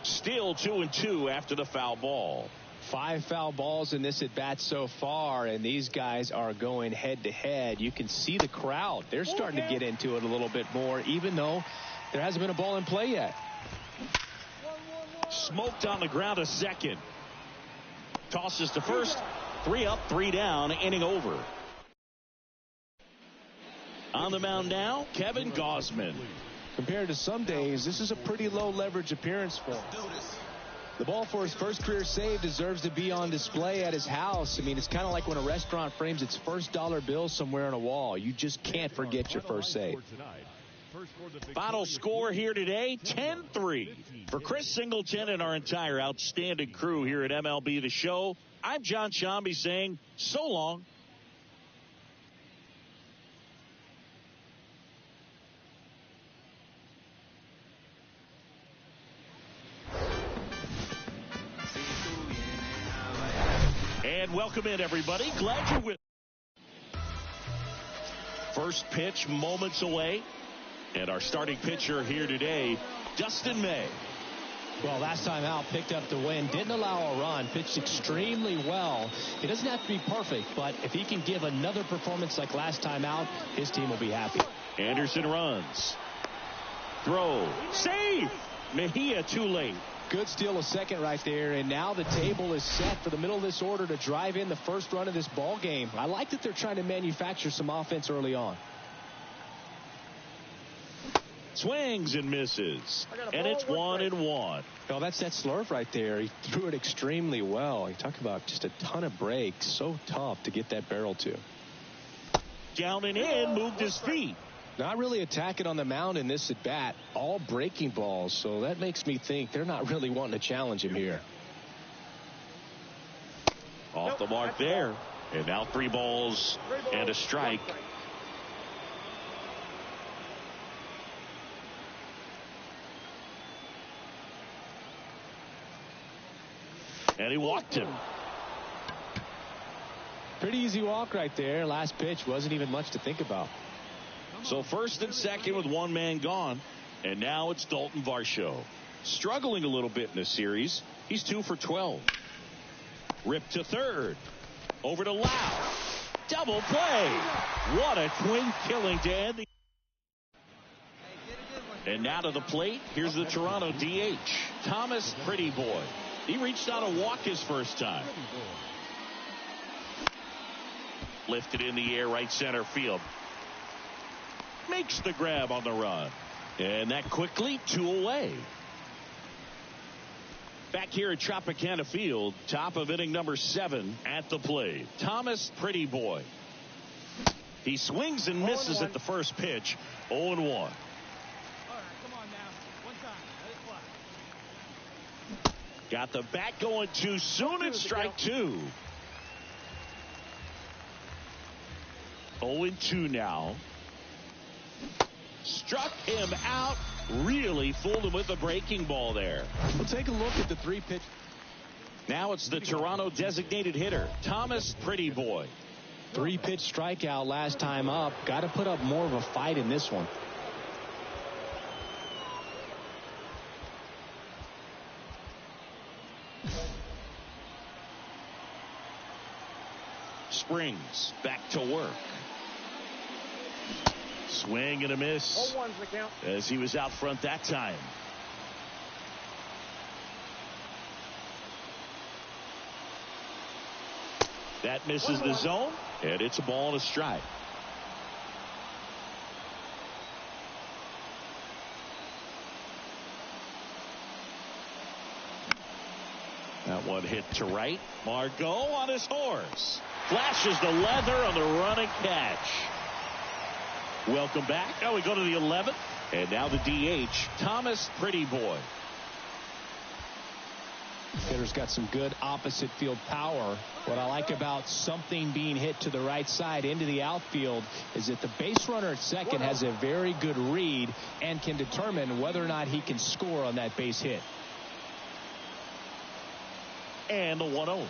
[SPEAKER 1] Still 2-2 after the foul ball.
[SPEAKER 2] 5 foul balls in this at bat so far, and these guys are going head to head. You can see the crowd. They're starting to get into it a little bit more, even though there hasn't been a ball in play yet.
[SPEAKER 1] Smoked on the ground a second. Tosses to first. 3 up, 3 down, inning over. On the mound now, Kevin Gausman.
[SPEAKER 2] Compared to some days, this is a pretty low leverage appearance for him. The ball for his first career save deserves to be on display at his house. I mean, it's kind of like when a restaurant frames its first dollar bill somewhere on a wall. You just can't forget your first save.
[SPEAKER 1] Final score here today, 10-3. For Chris Singleton and our entire outstanding crew here at MLB The Show, I'm John Shambi saying so long. And welcome in, everybody. Glad you're with us. First pitch moments away. And our starting pitcher here today, Dustin May.
[SPEAKER 2] Well, last time out, picked up the win, didn't allow a run, pitched extremely well. It doesn't have to be perfect, but if he can give another performance like last time out, his team will be happy.
[SPEAKER 1] Anderson runs. Throw. Save! Mejia too late.
[SPEAKER 2] Good steal of second right there, and now the table is set for the middle of this order to drive in the first run of this ball game. I like that they're trying to manufacture some offense early on.
[SPEAKER 1] Swings and misses. And it's 1-1.
[SPEAKER 2] Well, that's that slurve right there. He threw it extremely well. You talk about just a ton of breaks. So tough to get that barrel to.
[SPEAKER 1] Down and in, moved his feet.
[SPEAKER 2] Not really attacking on the mound in this at bat. All breaking balls. So that makes me think they're not really wanting to challenge him here.
[SPEAKER 1] Off the mark there. And now 3 balls and a strike. And he walked him.
[SPEAKER 2] Pretty easy walk right there. Last pitch wasn't even much to think about.
[SPEAKER 1] So first and second with 1 man gone. And now it's Dalton Varsho. Struggling a little bit in this series. He's 2 for 12. Ripped to third. Over to Lau. Double play. What a twin killing to end the... And now to the plate. Here's the Toronto DH. Thomas Pretty Boy. He reached out a walk his first time. Lifted in the air, right center field. Makes the grab on the run. And that quickly 2 away. Back here at Tropicana Field, top of inning number 7 at the plate. Thomas Pretty Boy. He swings and misses at the first pitch. 0-1.
[SPEAKER 4] All right, come on now. One time. Let it fly.
[SPEAKER 1] Got the bat going too soon and strike 2. 0-2 now. Struck him out. Really fooled him with the breaking ball there.
[SPEAKER 2] We'll take a look at the 3 pitch.
[SPEAKER 1] Now it's the Toronto designated hitter, Thomas Pretty Boy.
[SPEAKER 2] 3 pitch strikeout last time up. Got to put up more of a fight in this one.
[SPEAKER 1] Springs back to work. Swing and a miss
[SPEAKER 4] 0-1's the count.
[SPEAKER 1] as he was out front that time. That misses the zone, and it's a ball and a strike. That one hit to right. Margot on his horse. Flashes the leather on the running catch. Welcome back. Now we go to the 11th. And now the DH, Thomas Pretty Boy.
[SPEAKER 2] Hitter's got some good opposite field power. What I like about something being hit to the right side into the outfield is that the base runner at second has a very good read and can determine whether or not he can score on that base hit.
[SPEAKER 1] And the 1-0.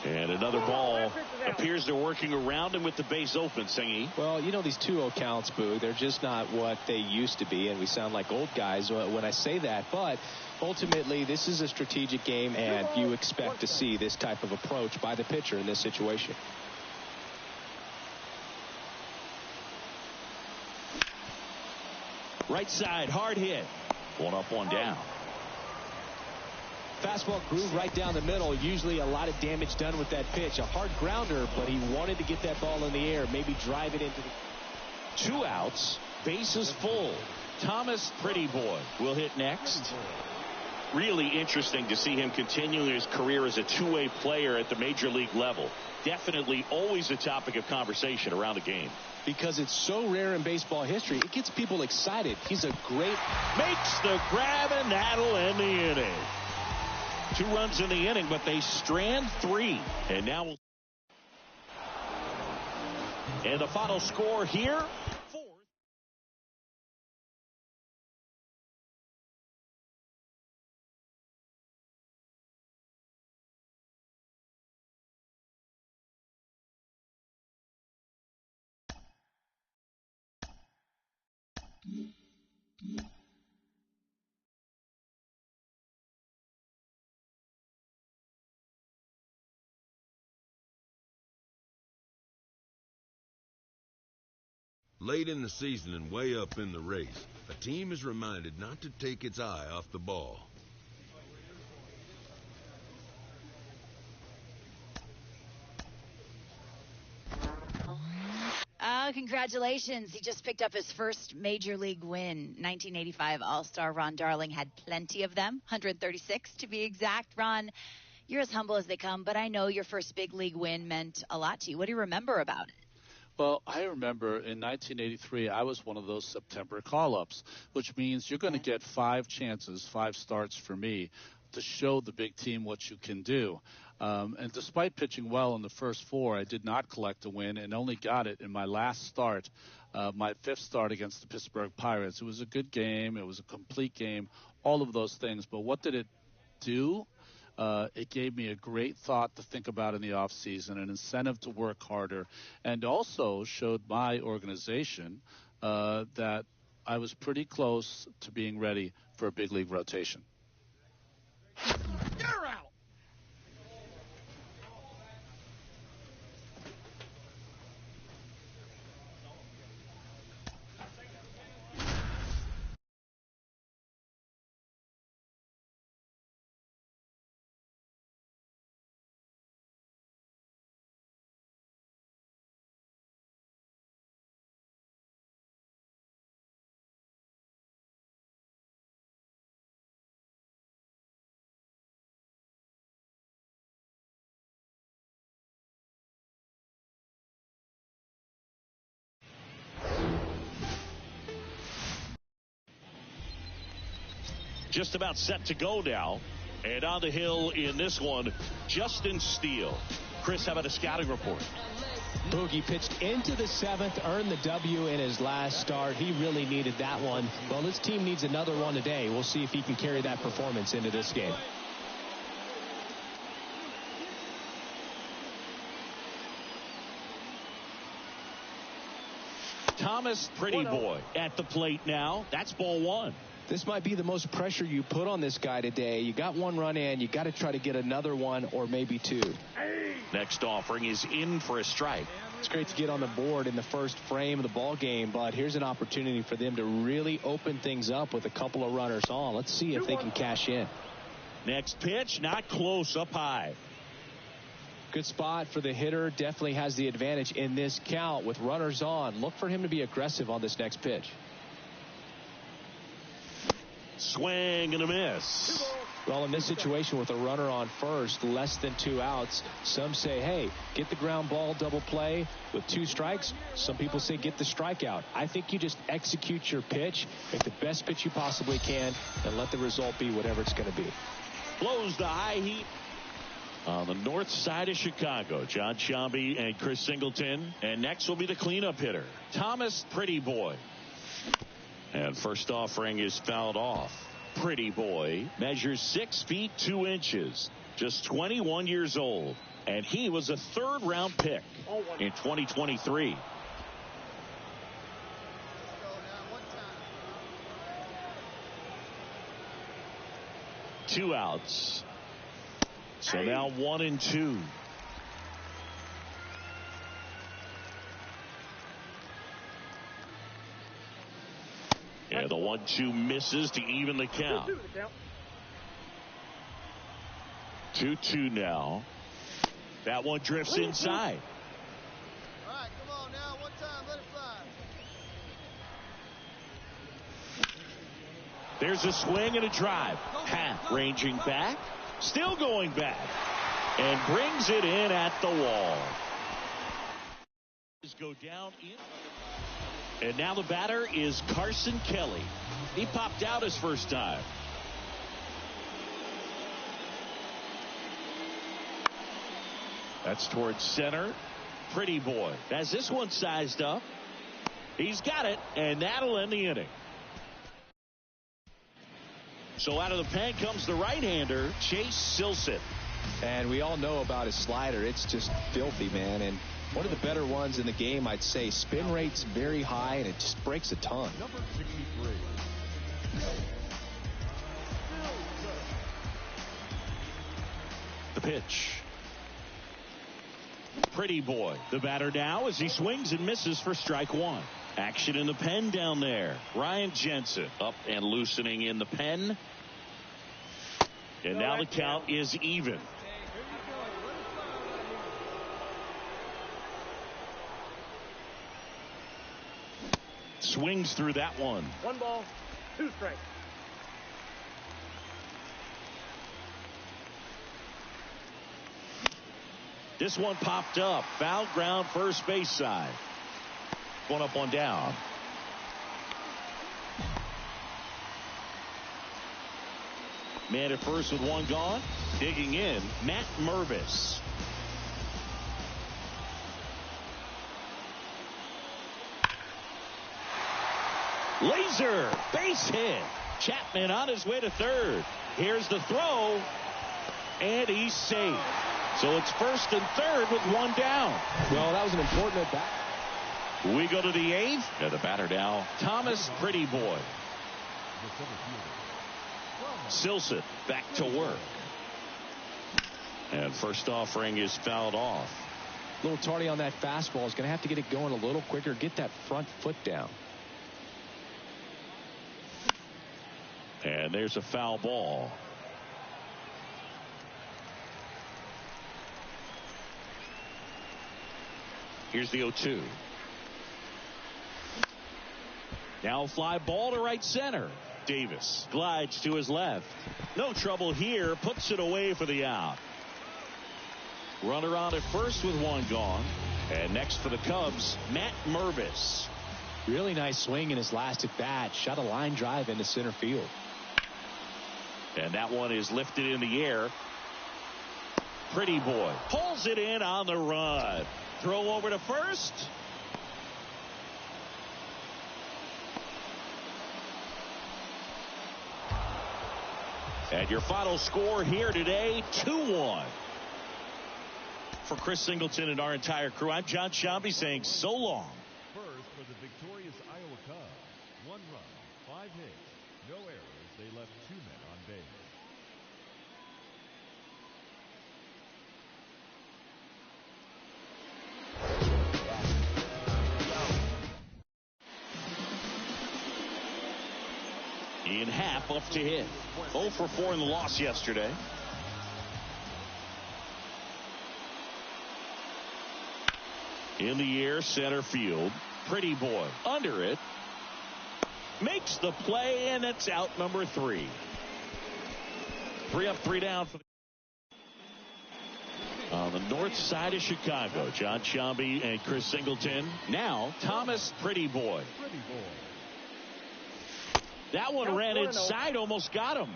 [SPEAKER 1] And another ball. Appears they're working around him with the base open, Singy.
[SPEAKER 2] Well, you know, these 2-0 counts, Boo, they're just not what they used to be, and we sound like old guys when I say that. But ultimately, this is a strategic game, and you expect to see this type of approach by the pitcher in this situation.
[SPEAKER 1] Right side, hard hit. One up, one down.
[SPEAKER 2] Fastball groove right down the middle. Usually a lot of damage done with that pitch. A hard grounder, but he wanted to get that ball in the air, maybe drive it into the...
[SPEAKER 1] 2 outs, bases full. Thomas Prettyboy will hit next. Really interesting to see him continuing his career as a two-way player at the major league level. Definitely always a topic of conversation around the game.
[SPEAKER 2] Because it's so rare in baseball history, it gets people excited. He's a great...
[SPEAKER 1] Makes the grab, and that'll end the inning. 2 runs in the inning, but they strand 3. And now and the final score here, 4.
[SPEAKER 7] Late in the season and way up in the race, a team is reminded not to take its eye off the ball.
[SPEAKER 5] Congratulations. He just picked up his first major league win. 1985 All-Star Ron Darling had plenty of them, 136 to be exact. Ron, you're as humble as they come, but I know your first big league win meant a lot to you. What do you remember about it?
[SPEAKER 8] Well, I remember in 1983, I was one of those September call-ups, which means you're going to get 5 chances, 5 starts for me, to show the big team what you can do. And despite pitching well in the first 4, I did not collect a win and only got it in my last start, my 5th start against the Pittsburgh Pirates. It was a good game. It was a complete game, all of those things. But what did it do? It gave me a great thought to think about in the off season, an incentive to work harder, and also showed my organization that I was pretty close to being ready for a big league rotation.
[SPEAKER 4] You're out.
[SPEAKER 1] Just about set to go now. And on the hill in this one, Justin Steele. Chris, how about a scouting report?
[SPEAKER 2] Boogie pitched into the 7th, earned the W in his last start. He really needed that one. Well, his team needs another one today. We'll see if he can carry that performance into this game.
[SPEAKER 1] Thomas Prettyboy at the plate now. That's ball 1.
[SPEAKER 2] This might be the most pressure you put on this guy today. You got 1 run in. You got to try to get another 1 or maybe 2.
[SPEAKER 1] Next offering is in for a strike.
[SPEAKER 2] It's great to get on the board in the first frame of the ball game, but here's an opportunity for them to really open things up with a couple of runners on. Let's see if they can cash in.
[SPEAKER 1] Next pitch, not close, up high.
[SPEAKER 2] Good spot for the hitter. Definitely has the advantage in this count with runners on. Look for him to be aggressive on this next pitch.
[SPEAKER 1] Swing and a miss.
[SPEAKER 2] Well, in this situation with a runner on first, less than 2 outs, some say, hey, get the ground ball, double play with 2 strikes. Some people say get the strikeout. I think you just execute your pitch, make the best pitch you possibly can, and let the result be whatever it's going to be.
[SPEAKER 1] blows the high heat. On the north side of Chicago, John Shambi and Chris Singleton. And next will be the cleanup hitter, Thomas Pretty Boy. And first offering is fouled off. Pretty Boy measures 6 feet 2 inches, just 21 years old. And he was a third-round pick in 2023. Two outs. So now 1 and 2. And the 1-2 misses to even the count. 2-2 now. That one drifts inside.
[SPEAKER 9] All right, come on now. One time, let it fly.
[SPEAKER 1] There's a swing and a drive. Half ranging back. Still going back. And brings it in at the wall. Go down in. And now the batter is Carson Kelly. He popped out his first time. That's towards center. Pretty Boy has this one sized up. He's got it, and that'll end the inning. So out of the pen comes the right-hander, Chase Silseth.
[SPEAKER 2] And we all know about his slider. It's just filthy, man. And one of the better ones in the game, I'd say. Spin rate's very high, and it just breaks a ton.
[SPEAKER 3] Number 63.
[SPEAKER 1] The pitch. Pretty Boy, the batter now as he swings and misses for strike one. Action in the pen down there. Ryan Jensen up and loosening in the pen. And now the count is even. Swings through that one.
[SPEAKER 3] 1 ball, 2 strikes.
[SPEAKER 1] This one popped up. Foul ground first base side. One up, one down. Man at first with one gone. Digging in, Matt Mervis. Laser base hit. Chapman on his way to third. Here's the throw. And he's safe. So it's first and third with one down.
[SPEAKER 2] Well, that was an important at bat.
[SPEAKER 1] We go to the 8th. And the batter now, Thomas Pretty Boy. Silseth back to work. And first offering is fouled off.
[SPEAKER 2] A little tardy on that fastball. Is going to have to get it going a little quicker. Get that front foot down.
[SPEAKER 1] And there's a foul ball. Here's the 0-2. Now fly ball to right center. Davis glides to his left. No trouble here. Puts it away for the out. Runner on at first with one gone. And next for the Cubs, Matt Mervis.
[SPEAKER 2] Really nice swing in his last at bat. Shot a line drive into center field.
[SPEAKER 1] And that one is lifted in the air. Pretty Boy pulls it in on the run. Throw over to first. And your final score here today, 2-1. For Chris Singleton and our entire crew, I'm John Shambi saying so long.
[SPEAKER 3] First for the victorious Iowa Cubs. 1 run, 5 hits, no errors. They left 2 men on base.
[SPEAKER 1] In half up to hit. 0 for 4 in the loss yesterday. In the air, center field. Pretty Boy under it. Makes the play, and it's out number 3. 3 up, 3 down. On the north side of Chicago, John Shambi and Chris Singleton. Now, Thomas Pretty Boy. That one ran inside, almost got him.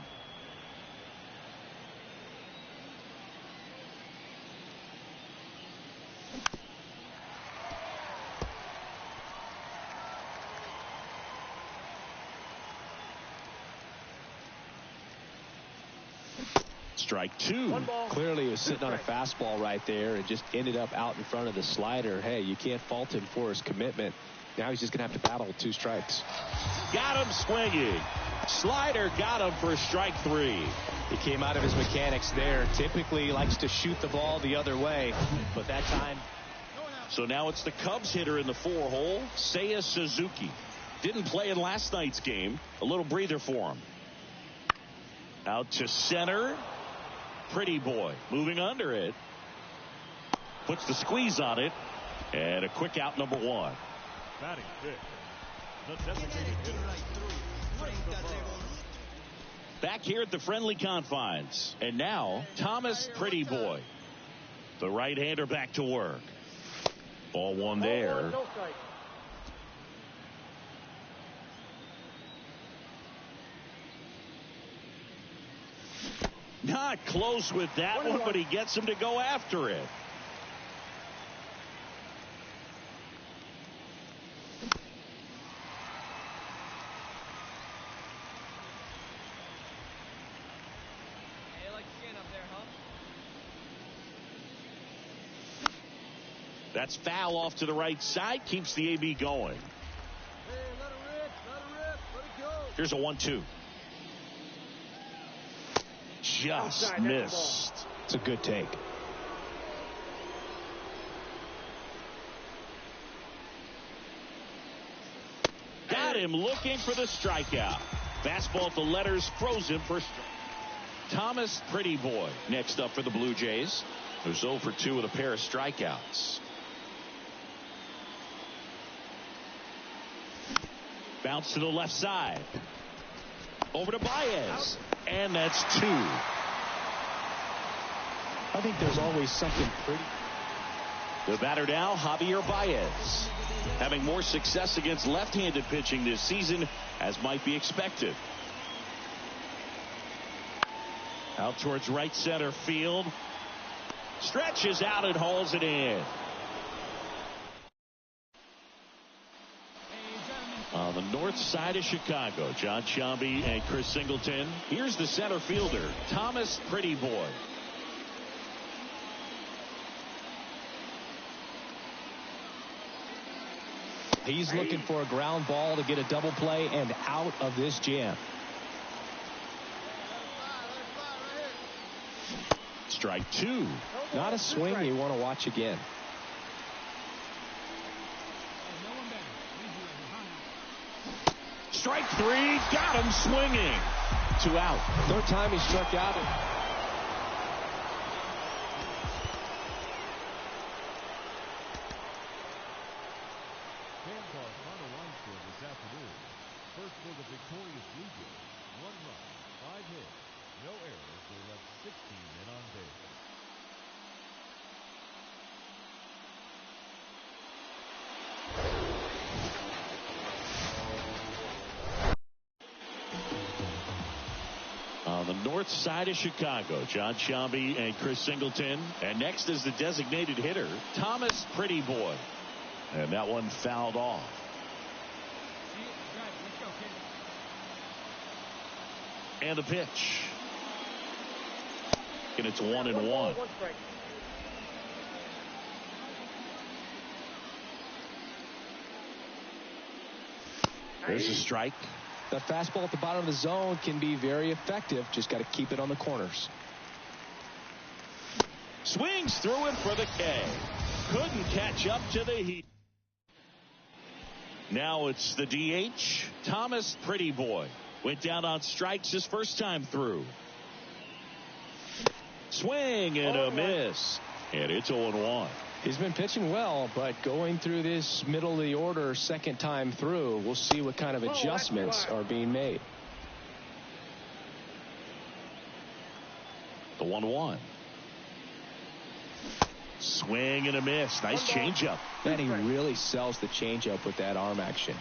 [SPEAKER 1] Strike two.
[SPEAKER 2] Clearly, he was sitting on a fastball right there and just ended up out in front of the slider. Hey, you can't fault him for his commitment. Now he's just going to have to battle with 2 strikes.
[SPEAKER 1] Got him swinging. Slider got him for strike 3.
[SPEAKER 2] He came out of his mechanics there. Typically likes to shoot the ball the other way, but that time.
[SPEAKER 1] So now it's the Cubs hitter in the 4-hole, Seiya Suzuki. Didn't play in last night's game. A little breather for him. Out to center. Pretty boy moving under it. Puts the squeeze on it. And a quick out, number 1.
[SPEAKER 3] Batting fifth, the designated hitter, Christopher.
[SPEAKER 1] Back here at the friendly confines. And now, Thomas Pretty Boy. The right-hander back to work. Ball 1 there. Not close with that one, but he gets him to go after it. That's foul off to the right side. Keeps the AB going.
[SPEAKER 9] Hey, let it rip. Let it rip. Let it go.
[SPEAKER 1] Here's a 1-2. Just missed.
[SPEAKER 2] It's a good take.
[SPEAKER 1] Got him looking for the strikeout. Fastball at the letters, frozen for Thomas Pretty Boy. Next up for the Blue Jays. There's 0 for 2 with a pair of strikeouts. Bounce to the left side. Over to Baez. And that's 2.
[SPEAKER 2] I think there's always something pretty.
[SPEAKER 1] The batter now, Javier Baez. Having more success against left-handed pitching this season, as might be expected. Out towards right center field. Stretches out and hauls it in. On the north side of Chicago, John Sciambi and Chris Singleton. Here's the center fielder, Thomas Pretty Boy.
[SPEAKER 2] He's looking for a ground ball to get a double play and out of this jam.
[SPEAKER 1] Strike 2.
[SPEAKER 2] Not a swing you want to watch again.
[SPEAKER 1] Strike 3. Got him swinging. 2 out.
[SPEAKER 2] Third time he struck out.
[SPEAKER 3] Fans are on the line score this afternoon. First for the victorious Blue Jays. 1 run, 5 hits, no errors. They left 16 men on base.
[SPEAKER 1] On the north side of Chicago, John Sciambi and Chris Singleton. And next is the designated hitter, Thomas Pretty Boy. And that one fouled off. And the pitch. And it's 1-1. There's a strike.
[SPEAKER 2] The fastball at the bottom of the zone can be very effective. Just got to keep it on the corners.
[SPEAKER 1] Swings through it for the K. Couldn't catch up to the heat. Now it's the DH, Thomas Pretty Boy. Went down on strikes his first time through. Swing and a miss. And it's 0-1.
[SPEAKER 2] He's been pitching well, but going through this middle of the order second time through, we'll see what kind of adjustments are being made.
[SPEAKER 1] The 1-1. Swing and a miss. Nice changeup.
[SPEAKER 2] And he really sells the changeup with that arm action.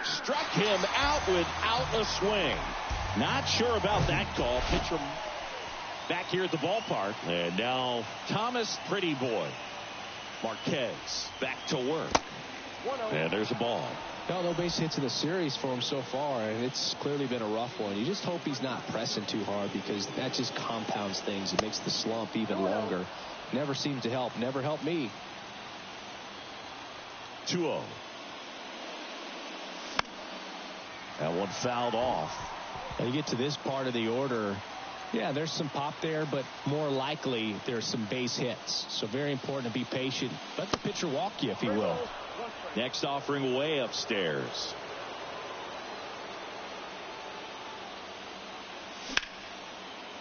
[SPEAKER 1] Struck him out without a swing. Not sure about that call. Pitcher back here at the ballpark. And now Thomas Pretty Boy. Marquez back to work. And there's a ball.
[SPEAKER 2] No base hits in the series for him so far, and it's clearly been a rough one. You just hope he's not pressing too hard, because that just compounds things. It makes the slump even longer. Never seems to help. Never helped me.
[SPEAKER 1] 2-0. That one fouled off.
[SPEAKER 2] When you get to this part of the order, yeah, there's some pop there, but more likely there's some base hits. So very important to be patient. Let the pitcher walk you, if he will.
[SPEAKER 1] Next offering way upstairs.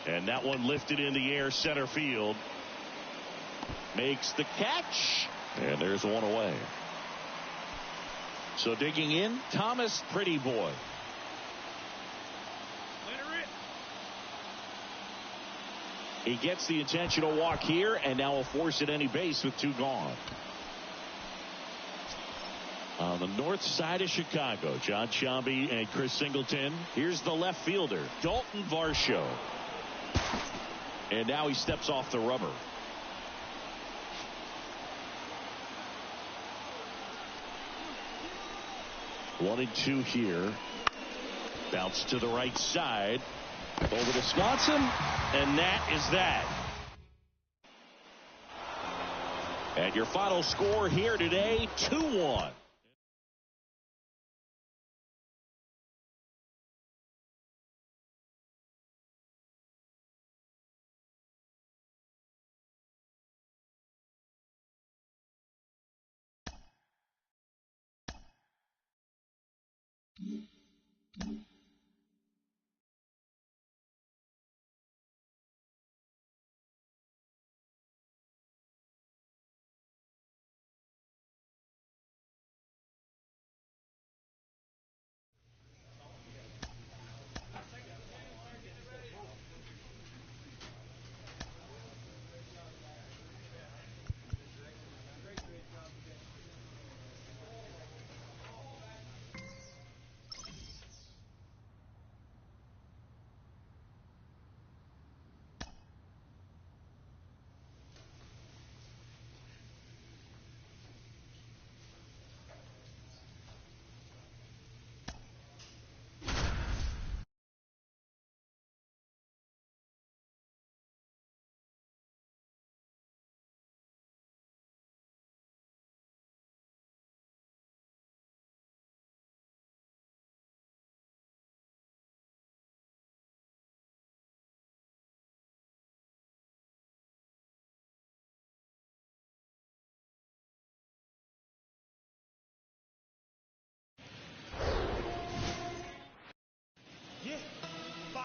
[SPEAKER 1] And that one lifted in the air, center field. Makes the catch. And there's one away. So digging in, Thomas Pretty Boy. He gets the intentional walk here, and now will force at any base with 2 gone. On the north side of Chicago, John Sciambi and Chris Singleton. Here's the left fielder, Dalton Varsho. And now he steps off the rubber. One and 2 here. Bounce to the right side. Over to Swanson. And that is that. And your final score here today, 2-1.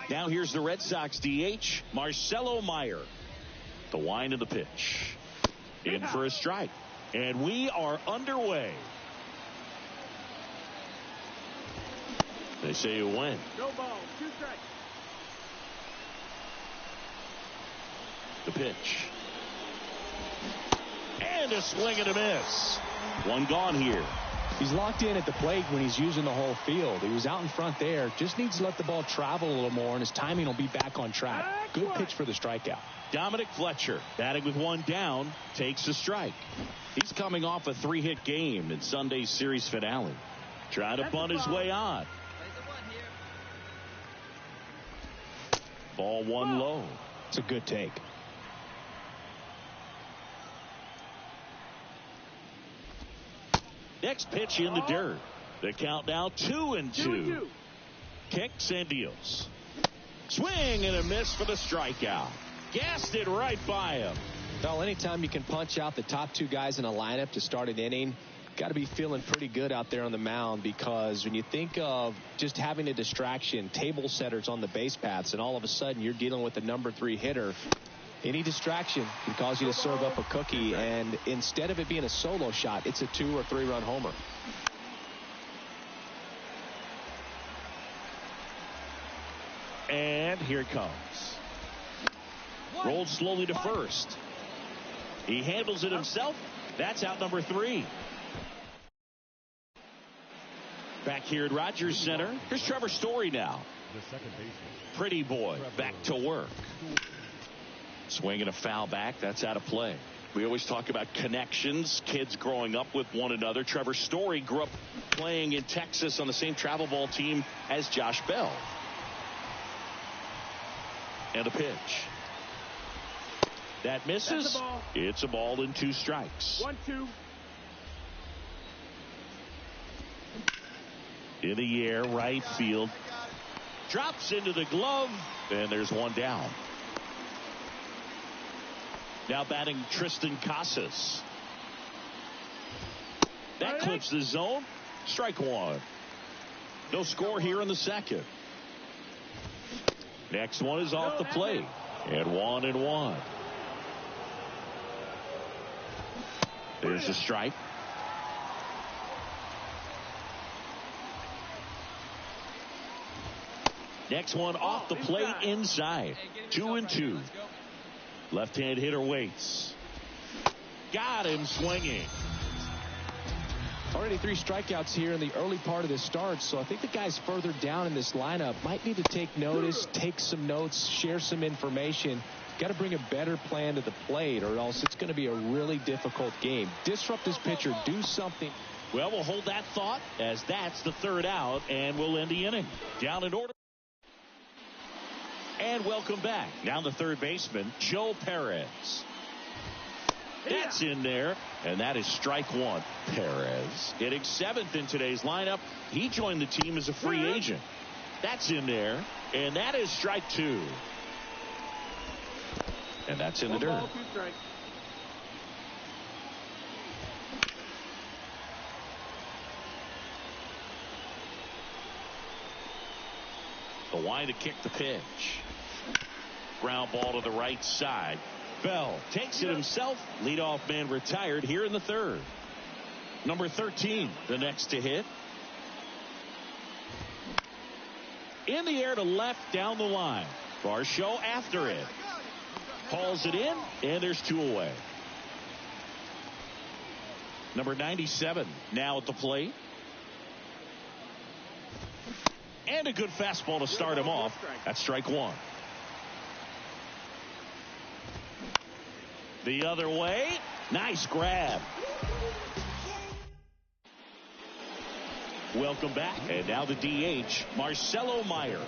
[SPEAKER 1] Now here's the Red Sox DH, Marcelo Meyer. The wind of the pitch. In for a strike. And we are underway. They say you win.
[SPEAKER 4] No ball, 2 strikes.
[SPEAKER 1] The pitch. And a swing and a miss. One gone here.
[SPEAKER 2] He's locked in at the plate when he's using the whole field. He was out in front there. Just needs to let the ball travel a little more, and his timing will be back on track. Good pitch for the strikeout.
[SPEAKER 1] Dominic Fletcher, batting with 1 down, takes a strike. He's coming off a 3-hit game in Sunday's series finale. Trying to bunt his way on. Ball 1 low.
[SPEAKER 2] It's a good take.
[SPEAKER 1] Next pitch in the dirt. The count now 2-2. Kicks and deals. Swing and a miss for the strikeout. Gassed it right by him.
[SPEAKER 2] Well, anytime you can punch out the top 2 guys in a lineup to start an inning, got to be feeling pretty good out there on the mound, because when you think of just having a distraction, table setters on the base paths, and all of a sudden you're dealing with the number 3 hitter, any distraction can cause you to serve up a cookie, and instead of it being a solo shot, it's a 2 or 3 run homer.
[SPEAKER 1] And here it comes. Rolled slowly to first. He handles it himself. That's out number 3. Back here at Rogers Center, here's Trevor Story now.
[SPEAKER 3] The second baseman.
[SPEAKER 1] Pretty Boy back to work. Swing and a foul back. That's out of play. We always talk about connections, kids growing up with one another. Trevor Story grew up playing in Texas on the same travel ball team as Josh Bell. And a pitch. That misses. It's a ball and 2 strikes.
[SPEAKER 4] 1-2.
[SPEAKER 1] In the air, right field. Drops into the glove, and there's 1 down. Now batting Tristan Casas. That clips the zone. Strike 1. No score here in the second. Next one is off the plate. And 1-1. There's a strike. Next one off the plate inside. 2-2. Left-hand hitter waits. Got him swinging.
[SPEAKER 2] Already 3 strikeouts here in the early part of this start, so I think the guys further down in this lineup might need to take notice, take some notes, share some information. Got to bring a better plan to the plate, or else it's going to be a really difficult game. Disrupt this pitcher, do something.
[SPEAKER 1] Well, we'll hold that thought as that's the 3rd out, and we'll end the inning. Down in order. And welcome back. Now the 3rd baseman, Joe Perez. That's in there, and that is strike 1. Perez hitting 7th in today's lineup. He joined the team as a free agent. That's in there, and that is strike 2. And that's in the dirt. The wind to kick the pitch. Ground ball to the right side. Bell takes it himself. Leadoff man retired here in the 3rd. Number 13, the next to hit. In the air to left down the line. Varsho after it. Hauls it in, and there's 2 away. Number 97 now at the plate. And a good fastball to start him off. That's strike 1. The other way. Nice grab. Welcome back. And now the DH, Marcelo Meyer.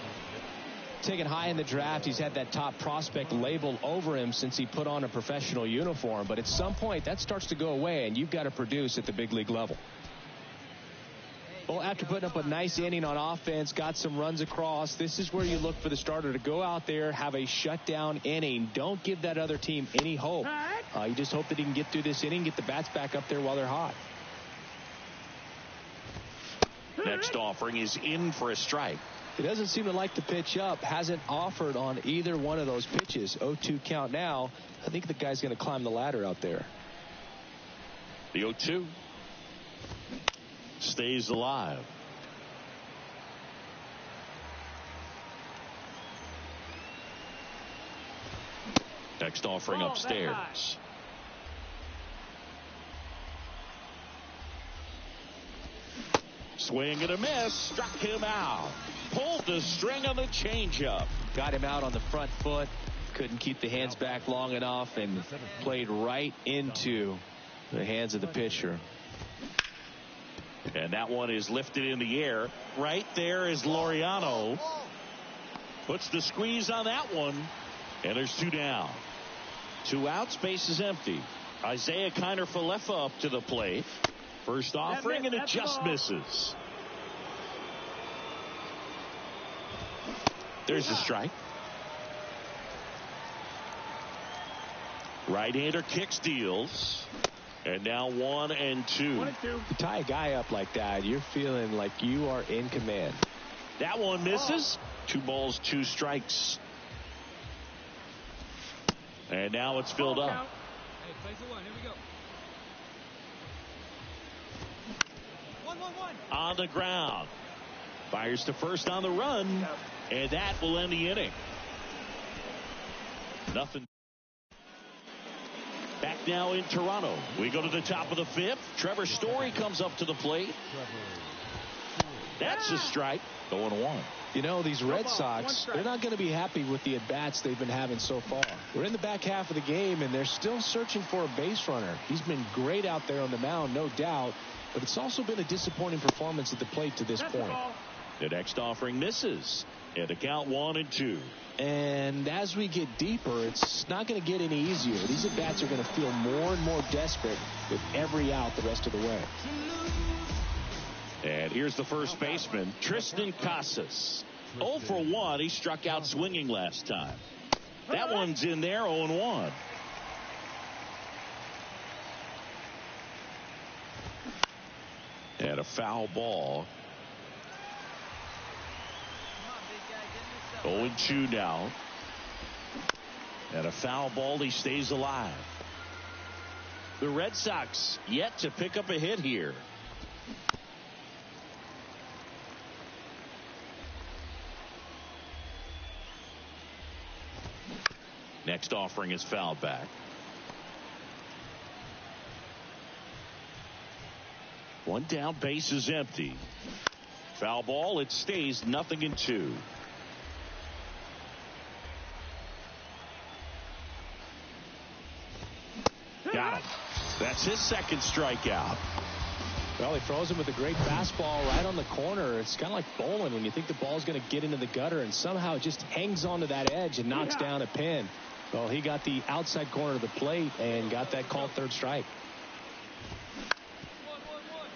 [SPEAKER 2] Taken high in the draft, he's had that top prospect label over him since he put on a professional uniform. But at some point, that starts to go away, and you've got to produce at the big league level. Well, after putting up a nice inning on offense, got some runs across, this is where you look for the starter to go out there, have a shutdown inning. Don't give that other team any hope. You just hope that he can get through this inning, get the bats back up there while they're hot.
[SPEAKER 1] Next offering is in for a strike.
[SPEAKER 2] He doesn't seem to like to pitch up, hasn't offered on either one of those pitches. 0-2 count now. I think the guy's going to climb the ladder out there.
[SPEAKER 1] The 0-2. Stays alive. Next offering upstairs. Swing and a miss. Struck him out. Pulled the string on the changeup.
[SPEAKER 2] Got him out on the front foot. Couldn't keep the hands back long enough and played right into the hands of the pitcher.
[SPEAKER 1] And that one is lifted in the air. Right there is Laureano. Puts the squeeze on that one. And there's 2 down. 2 outs, base is empty. Isaiah Kiner-Falefa up to the plate. First offering, and it just misses. There's the strike. Right-hander kicks, deals. And now 1-2.
[SPEAKER 2] To tie a guy up like that, you're feeling like you are in command.
[SPEAKER 1] That one misses. 2 balls, 2 strikes. And now it's filled up.
[SPEAKER 4] Hey, place a 1. Here we go. 1-1-1.
[SPEAKER 1] On the ground. Fires to first on the run. And that will end the inning. Nothing. Back now in Toronto. We go to the top of the 5th. Trevor Story comes up to the plate. That's a strike. 0-1.
[SPEAKER 2] You know, these Red Sox, they're not going to be happy with the at-bats they've been having so far. We're in the back half of the game, and they're still searching for a base runner. He's been great out there on the mound, no doubt, but it's also been a disappointing performance at the plate to this point.
[SPEAKER 1] The next offering misses, and a count 1-2.
[SPEAKER 2] And as we get deeper, it's not going to get any easier. These at-bats are going to feel more and more desperate with every out the rest of the way.
[SPEAKER 1] And here's the first baseman, Tristan Casas. 0 for 1. He struck out swinging last time. That one's in there, 0-1. And a foul ball. 0-2 now. And a foul ball. He stays alive. The Red Sox yet to pick up a hit here. Next offering is fouled back. One down, base is empty. Foul ball, it stays 0-2. Got him. That's his second strikeout.
[SPEAKER 2] Well, he throws him with a great fastball right on the corner. It's kind of like bowling when you think the ball's going to get into the gutter, and somehow it just hangs onto that edge and knocks down a pin. Well, he got the outside corner of the plate and got that called third strike.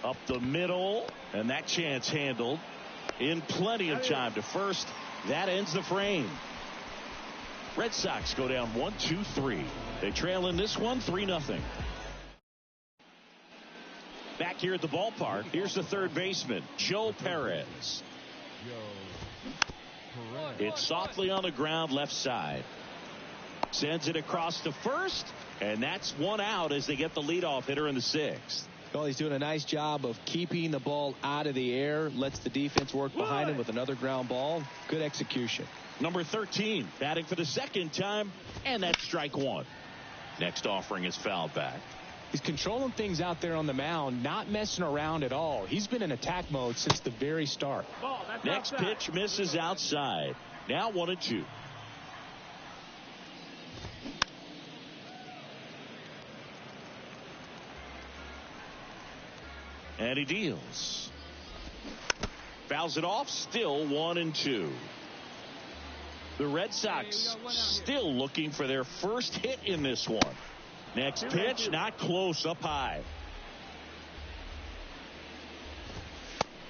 [SPEAKER 1] Up the middle, and that chance handled in plenty of time to first. That ends the frame. Red Sox go down 1-2-3. They trail in this one 3-0. Back here at the ballpark, here's the third baseman, Joe Perez. It's softly on the ground left side. Sends it across to first, and that's one out as they get the leadoff hitter in the sixth.
[SPEAKER 2] Well, he's doing a nice job of keeping the ball out of the air, lets the defense work behind him with another ground ball. Good execution.
[SPEAKER 1] Number 13, batting for the second time, and that's strike one. Next offering is fouled back.
[SPEAKER 2] He's controlling things out there on the mound, not messing around at all. He's been in attack mode since the very start.
[SPEAKER 1] Next pitch misses outside. Now 1-2. And he deals. Fouls it off, still 1-2. The Red Sox still looking for their first hit in this one. Next pitch, not close, up high.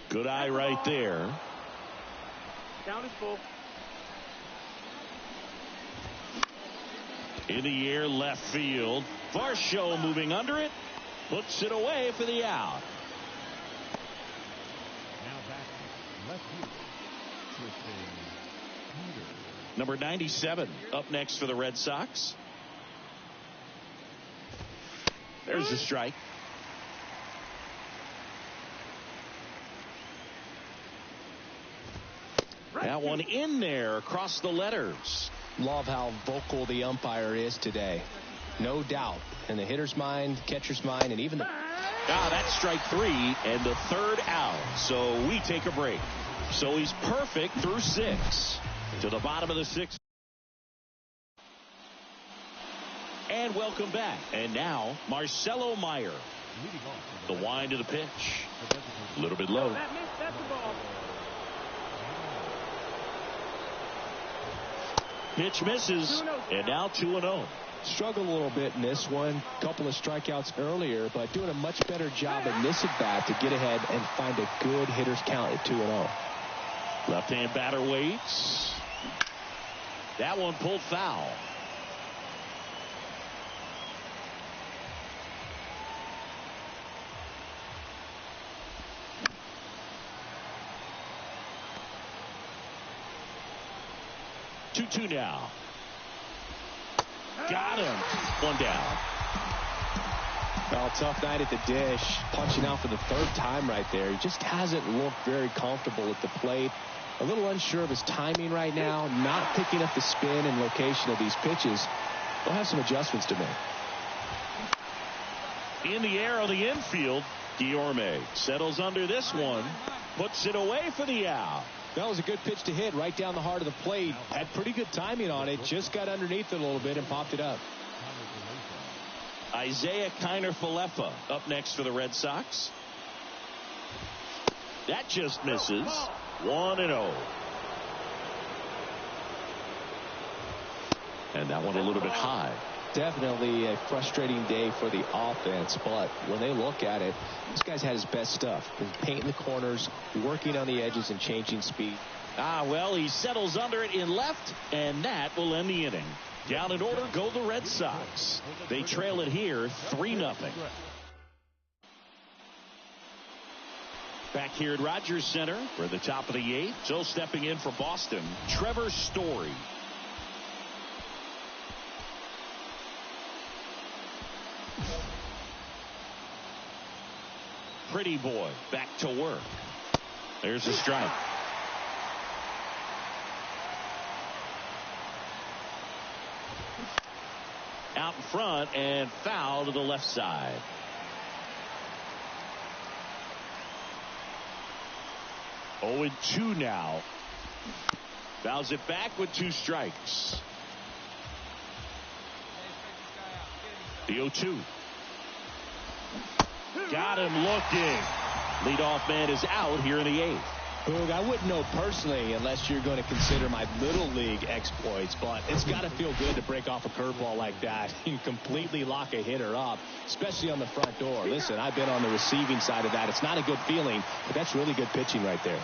[SPEAKER 1] Good eye right there.
[SPEAKER 4] Count is full.
[SPEAKER 1] In the air, left field. Varsho moving under it. Puts it away for the out.
[SPEAKER 3] Now back left field. Tristan Peter.
[SPEAKER 1] Number 97 up next for the Red Sox. There's the strike. That one in there across the letters.
[SPEAKER 2] Love how vocal the umpire is today. No doubt. In the hitter's mind, catcher's mind, and even the...
[SPEAKER 1] That's strike three and the third out. So we take a break. So he's perfect through 6. To the bottom of the 6th. And welcome back. And now, Marcelo Meyer. The wind of the pitch. A little bit low.
[SPEAKER 4] That's the ball.
[SPEAKER 1] Pitch misses. And now 2-0.
[SPEAKER 2] Struggled a little bit in this one. Couple of strikeouts earlier, but doing a much better job in this at-bat to get ahead and find a good hitter's count at 2-0.
[SPEAKER 1] Left-hand batter waits. That one pulled foul. Two now. Got him. One down.
[SPEAKER 2] Well, tough night at the dish. Punching out for the third time right there. He just hasn't looked very comfortable at the plate. A little unsure of his timing right now. Not picking up the spin and location of these pitches. They'll have some adjustments to make.
[SPEAKER 1] In the air on the infield, Guillorme settles under this one. Puts it away for the out.
[SPEAKER 2] That was a good pitch to hit right down the heart of the plate. Had pretty good timing on it. Just got underneath it a little bit and popped it up.
[SPEAKER 1] Isaiah Kiner-Falefa up next for the Red Sox. That just misses. 1-0. And that one a little bit high.
[SPEAKER 2] Definitely a frustrating day for the offense, but when they look at it, this guy's had his best stuff. Been painting the corners, working on the edges, and changing speed.
[SPEAKER 1] Well, he settles under it in left, and that will end the inning. Down in order go the Red Sox. They trail it here 3-0. Back here at Rogers Center, we're at the top of the 8th. So stepping in for Boston, Trevor Story. Pretty boy back to work. There's a strike. Out in front and foul to the left side. Oh, and 2 now. Fouls it back with 2 strikes. The 0-2. Got him looking. Leadoff man is out here in the 8th.
[SPEAKER 2] Boog, I wouldn't know personally unless you're going to consider my little league exploits, but it's got to feel good to break off a curveball like that. You completely lock a hitter up, especially on the front door. Listen, I've been on the receiving side of that. It's not a good feeling, but that's really good pitching right there.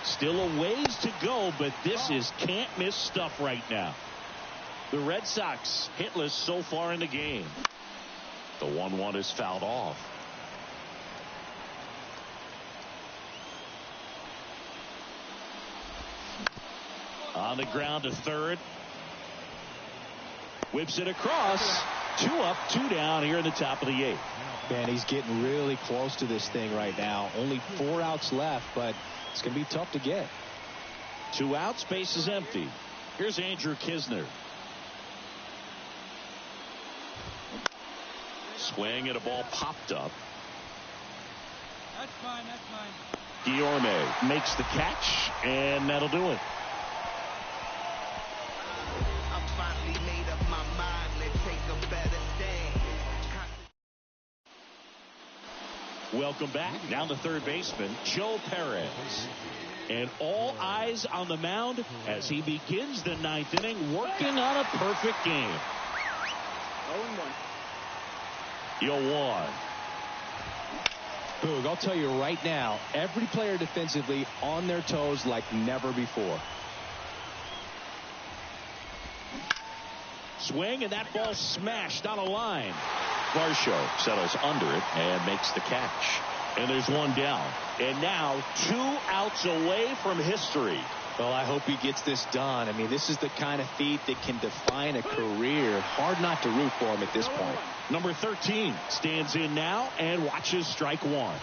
[SPEAKER 1] Still a ways to go, but this is can't miss stuff right now. The Red Sox hitless so far in the game. The 1-1 is fouled off. On the ground to third. Whips it across. 2 up, 2 down here in the top of the 8th.
[SPEAKER 2] Man, he's getting really close to this thing right now. Only 4 outs left, but it's going to be tough to get.
[SPEAKER 1] 2 outs, base is empty. Here's Andrew Kisner. Swing and a ball popped up.
[SPEAKER 4] That's mine, that's mine.
[SPEAKER 1] Guillorme makes the catch, and that'll do it.
[SPEAKER 10] I finally made up my mind. Let's take a better stand.
[SPEAKER 1] Welcome back. Now the third baseman, Joe Perez. And all eyes on the mound as he begins the 9th inning, working on a perfect game. 0-1.
[SPEAKER 2] Boog, I'll tell you right now, every player defensively on their toes like never before.
[SPEAKER 1] Swing, and that ball smashed on a line. Varsho settles under it and makes the catch. And there's 1 down. And now 2 outs away from history.
[SPEAKER 2] Well, I hope he gets this done. I mean, this is the kind of feat that can define a career. Hard not to root for him at this point.
[SPEAKER 1] Number 13 stands in now and watches strike 1.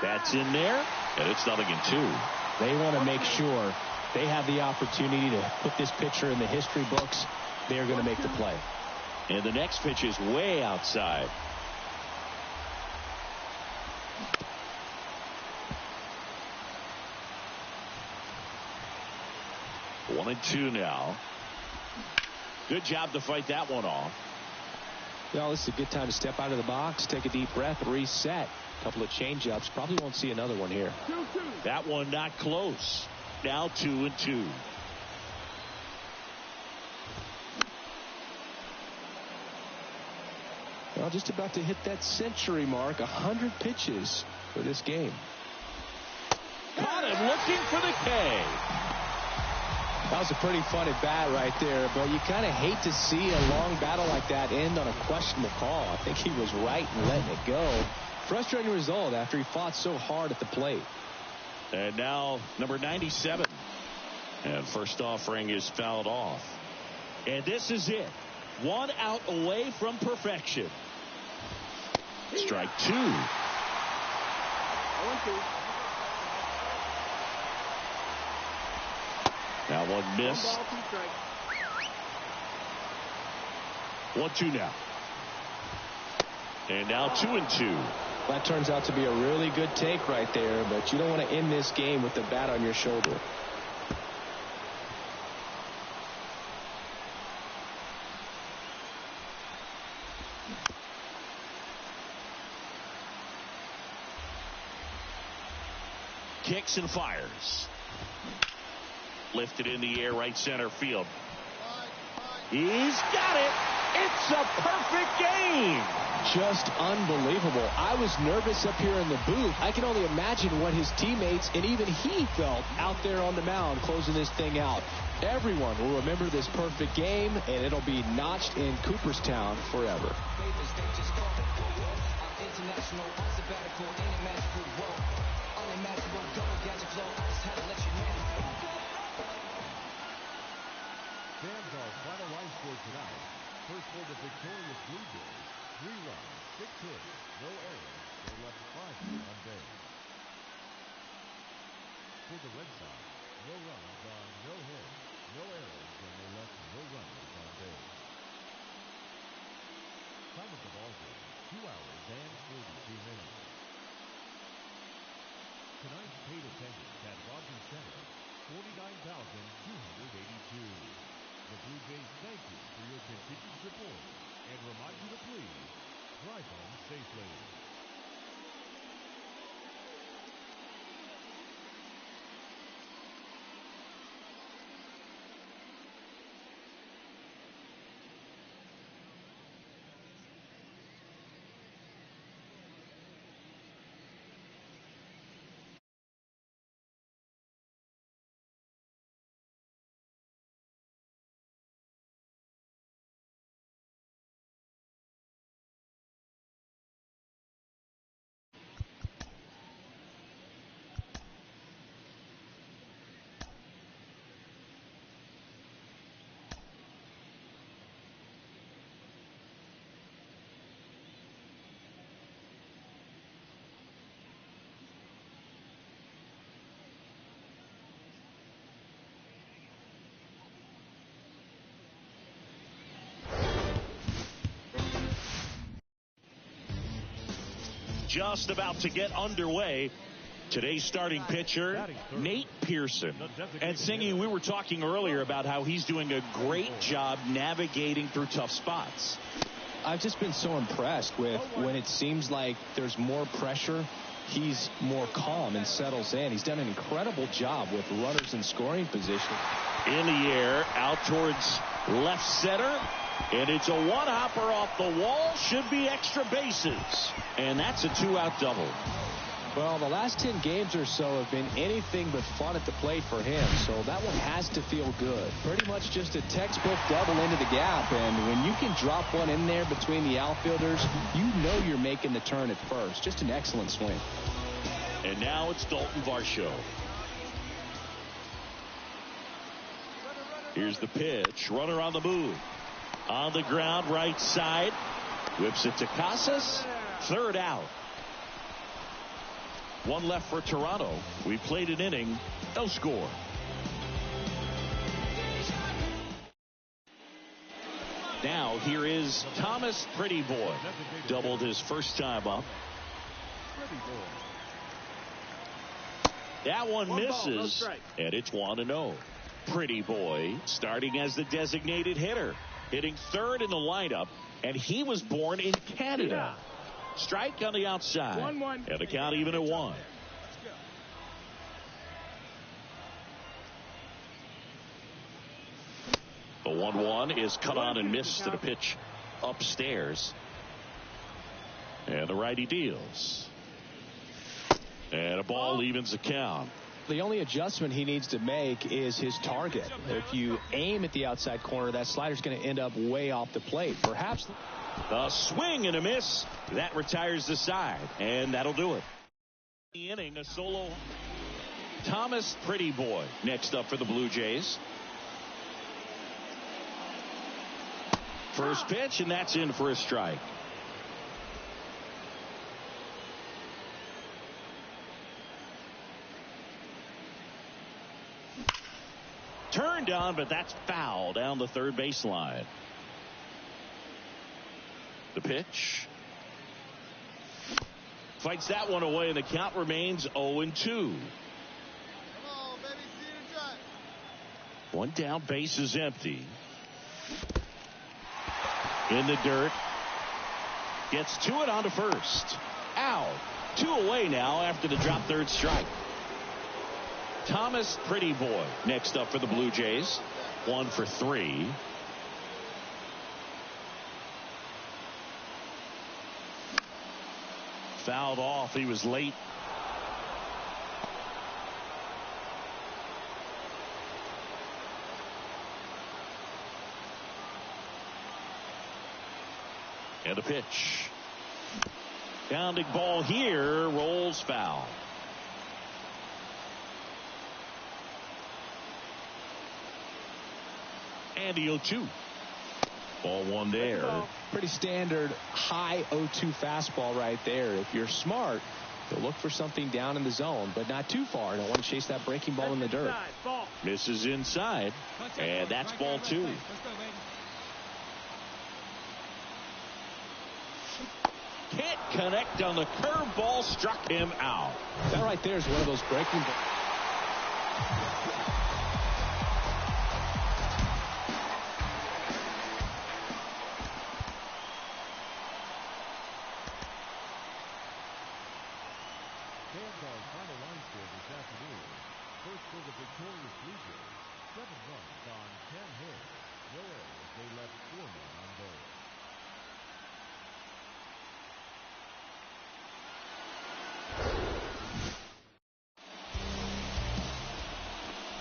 [SPEAKER 1] That's in there, and it's 0-2.
[SPEAKER 2] They want to make sure they have the opportunity to put this pitcher in the history books. They're going to make the play.
[SPEAKER 1] And the next pitch is way outside. One and 2 now. Good job to fight that one off.
[SPEAKER 2] Well, this is a good time to step out of the box, take a deep breath, reset. A couple of change-ups. Probably won't see another one here.
[SPEAKER 1] That one not close. Now 2 and 2.
[SPEAKER 2] Well, just about to hit that century mark. 100 pitches for this game.
[SPEAKER 1] Caught him looking for the K.
[SPEAKER 2] That was a pretty fun at bat right there, but you kind of hate to see a long battle like that end on a questionable call. I think he was right in letting it go. Frustrating result after he fought so hard at the plate.
[SPEAKER 1] And now number 97. And first offering is fouled off. And this is it. 1 out away from perfection. Strike 2.
[SPEAKER 4] 0-2.
[SPEAKER 1] Now 1 missed.
[SPEAKER 4] 1 ball, 2 strikes.
[SPEAKER 1] 1-2 now. And now 2 and 2.
[SPEAKER 2] That turns out to be a really good take right there, but you don't want to end this game with the bat on your shoulder.
[SPEAKER 1] Kicks and fires. Lifted in the air, right center field. He's got it. It's a perfect game.
[SPEAKER 2] Just unbelievable. I was nervous up here in the booth. I can only imagine what his teammates and even he felt out there on the mound closing this thing out. Everyone will remember this perfect game, and it'll be notched in Cooperstown forever.
[SPEAKER 3] Stands our final line score tonight. First for the victorious Blue Jays, 3 runs, 6 hits, no errors. They left 5 on base. For the Red Sox, no runs on no hits, no errors, and they left no runners on base. Time of the ball game, 2 hours and 42 minutes. Tonight's paid attendance at Rogers Center, 49,282. The Blue Jays thank you for your continued support and remind you to please drive home safely.
[SPEAKER 1] Just about to get underway. Today's starting pitcher, Nate Pearson. And Singy, we were talking earlier about how he's doing a great job navigating through tough spots.
[SPEAKER 2] I've just been so impressed with when it seems like there's more pressure, he's more calm and settles in. He's done an incredible job with runners in scoring position.
[SPEAKER 1] In the air, out towards left center. And it's a one-hopper off the wall. Should be extra bases. And that's a 2-out double.
[SPEAKER 2] Well, the last 10 games or so have been anything but fun at the plate for him. So that one has to feel good. Pretty much just a textbook double into the gap. And when you can drop one in there between the outfielders, you know you're making the turn at first. Just an excellent swing.
[SPEAKER 1] And now it's Dalton Varsho. Here's the pitch. Runner on the move. On the ground, right side. Whips it to Casas. 3rd out. 1 left for Toronto. We played an inning. No score. Now here is Thomas Pretty Boy. Doubled his first time up. That one misses. And it's 1-0. Pretty Boy starting as the designated hitter. Hitting 3rd in the lineup, and he was born in Canada. Strike on the outside.
[SPEAKER 4] 1-1.
[SPEAKER 1] And the count even at 1. The 1-1 is cut on and missed to the pitch upstairs. And the righty deals. And a ball evens the count.
[SPEAKER 2] The only adjustment he needs to make is his target. If you aim at the outside corner, that slider's going to end up way off the plate. Perhaps
[SPEAKER 1] a swing and a miss. That retires the side, and that'll do it. The inning, a solo. Thomas Pretty Boy next up for the Blue Jays. First pitch, and that's in for a strike. Turned on, but that's foul down the 3rd baseline. The pitch. fights that one away, and the count remains 0-2.
[SPEAKER 9] Come on, baby. See the drive.
[SPEAKER 1] One down, base is empty. In the dirt. Gets to it onto first. Out. 2 away now after the drop third strike. Thomas Pretty Boy next up for the Blue Jays. 1 for 3. Fouled off. He was late. And a pitch. Pounding ball here. Rolls foul. And the 0-2. Ball one there.
[SPEAKER 2] Pretty standard high 0-2 fastball right there. If you're smart, you'll look for something down in the zone, but not too far. Don't want to chase that breaking ball in the dirt.
[SPEAKER 1] Misses inside. And that's ball 2.
[SPEAKER 4] Let's go, baby.
[SPEAKER 1] Can't connect on the curveball. Struck him out.
[SPEAKER 2] That right there is one of those breaking balls.
[SPEAKER 3] Fans our final line score this afternoon. First for the victorious Blue Jays, 7 runs on 10 hits. No errors. They left 4 men on base.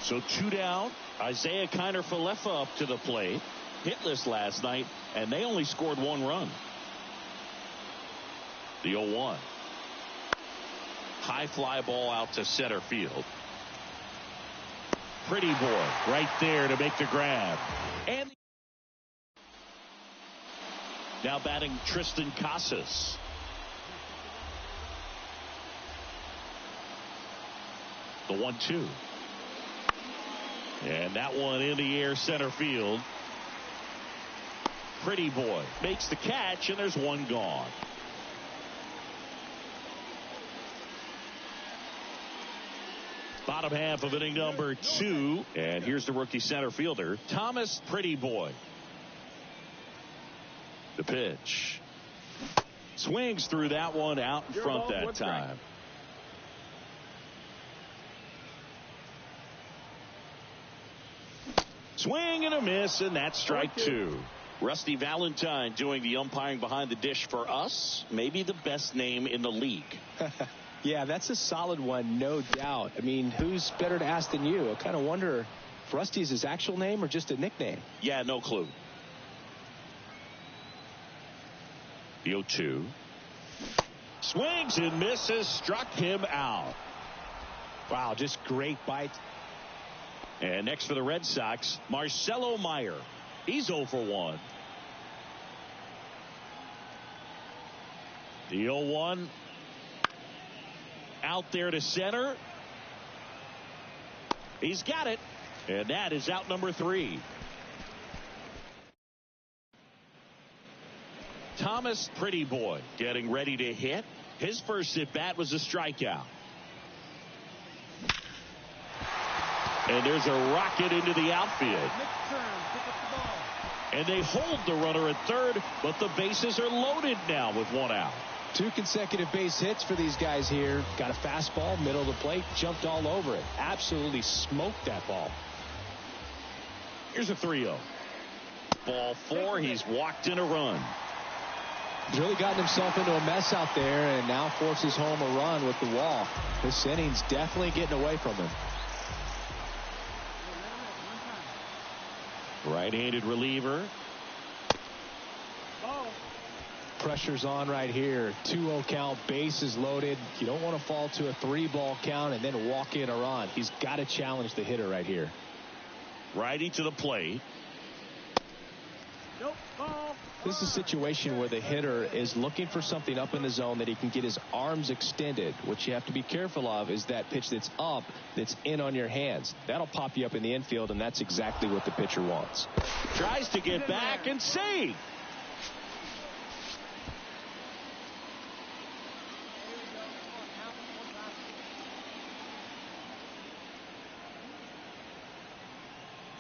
[SPEAKER 1] So 2 down. Isaiah Kiner-Falefa up to the plate. Hitless last night, and they only scored 1 run. The 0-1. High fly ball out to center field. Pretty Boy right there to make the grab. And now batting Tristan Casas. The 1-2. And that one in the air center field. Pretty Boy makes the catch, and there's 1 gone. Bottom half of inning number 2. And here's the rookie center fielder, Thomas Pretty Boy. The pitch. Swings through that one out in front that time. Swing and a miss, and that's strike 2. Rusty Valentine doing the umpiring behind the dish for us. Maybe the best name in the league.
[SPEAKER 2] Yeah, that's a solid one, no doubt. I mean, who's better to ask than you? I kind of wonder if Rusty is his actual name or just a nickname.
[SPEAKER 1] Yeah, no clue. The 0-2. Swings and misses, struck him out.
[SPEAKER 2] Wow, just great bite.
[SPEAKER 1] And next for the Red Sox, Marcelo Meyer. He's 0 for 1. The 0-1. Out there to center. He's got it. And that is out number 3. Thomas Pretty Boy getting ready to hit. His first at bat was a strikeout. And there's a rocket into the outfield. And they hold the runner at third, but the bases are loaded now with 1 out.
[SPEAKER 2] 2 consecutive base hits for these guys here. Got a fastball, middle of the plate, jumped all over it. Absolutely smoked that ball.
[SPEAKER 1] Here's a 3-0. Ball 4, he's walked in a run.
[SPEAKER 2] He's really gotten himself into a mess out there and now forces home a run with the walk. This inning's definitely getting away from him.
[SPEAKER 1] Right-handed reliever.
[SPEAKER 2] Pressure's on right here. 2-0 count, bases loaded. You don't want to fall to a 3-ball count and then walk in a run. He's got to challenge the hitter right here.
[SPEAKER 1] Righty to the plate.
[SPEAKER 4] Nope, ball.
[SPEAKER 2] This is a situation where the hitter is looking for something up in the zone that he can get his arms extended. What you have to be careful of is that pitch that's up, that's in on your hands. That'll pop you up in the infield, and that's exactly what the pitcher wants.
[SPEAKER 1] Tries to get back and save.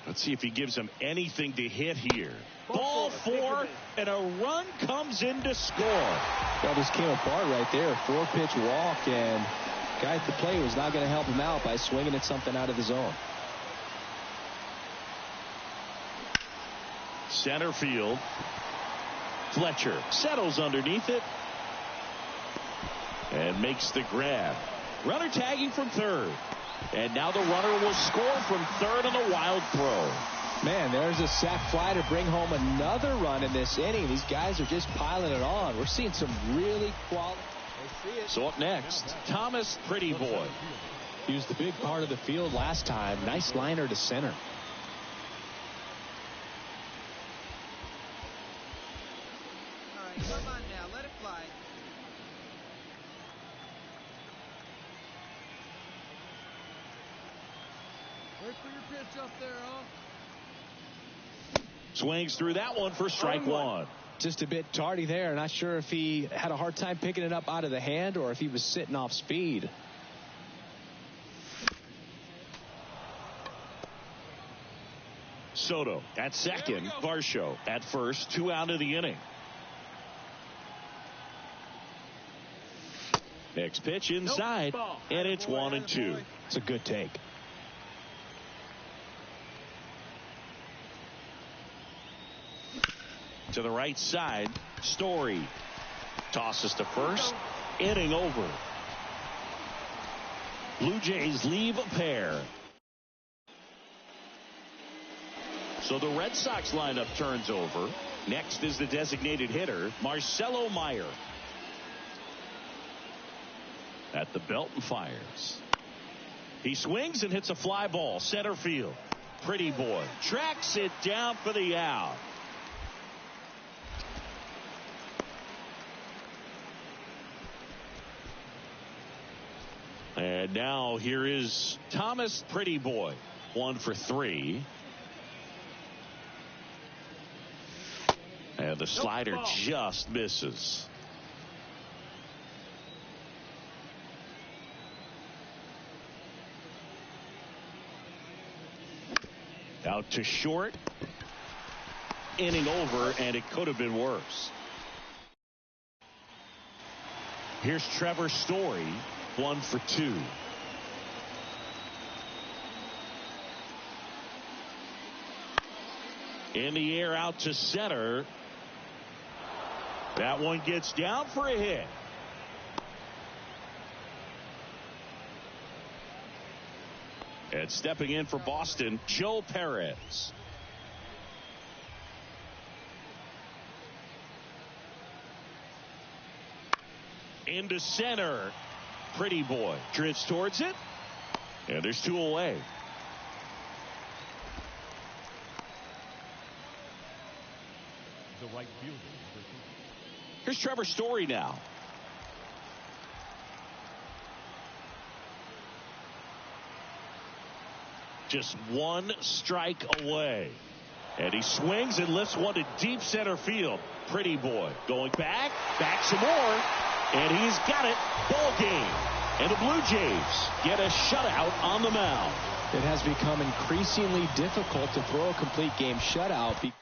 [SPEAKER 1] Let's see if he gives him anything to hit here. Ball 4, and a run comes in to score.
[SPEAKER 2] Well, this came apart right there. 4-pitch walk, and guy at the plate was not going to help him out by swinging at something out of the zone.
[SPEAKER 1] Center field. Fletcher settles underneath it and makes the grab. Runner tagging from third. And now the runner will score from third on a wild throw.
[SPEAKER 2] Man, there's a sac fly to bring home another run in this inning. These guys are just piling it on. We're seeing some really quality.
[SPEAKER 1] So up next, Thomas Pretty Boy.
[SPEAKER 2] He was the big part of the field last time. Nice liner to center.
[SPEAKER 10] All right, come on now, let it fly.
[SPEAKER 9] Wait for your pitch up there, huh?
[SPEAKER 1] Swings through that one for strike one.
[SPEAKER 2] Just a bit tardy there. Not sure if he had a hard time picking it up out of the hand or if he was sitting off speed.
[SPEAKER 1] Soto at second. Varsho at first. 2 out of the inning. Next pitch inside, and it's 1-2.
[SPEAKER 2] It's a good take.
[SPEAKER 1] To the right side, Story tosses to first. Inning over. Blue Jays leave a pair. So the Red Sox lineup turns over. Next is the designated hitter, Marcelo Meyer. At the belt and fires. He swings and hits a fly ball. Center field. Pretty Boy tracks it down for the out. And now here is Thomas Pretty Boy. 1 for 3. And the slider just misses. Out to short. Inning over, and it could have been worse. Here's Trevor Story. 1 for 2. In the air out to center. That one gets down for a hit. And stepping in for Boston, Joe Perez. Into center. Pretty Boy drifts towards it. And there's 2 away.
[SPEAKER 3] The right fielder.
[SPEAKER 1] Here's Trevor Story now. Just 1 strike away. And he swings and lifts one to deep center field. Pretty Boy going back some more. And he's got it. Ball game. And the Blue Jays get a shutout on the mound.
[SPEAKER 2] It has become increasingly difficult to throw a complete game shutout because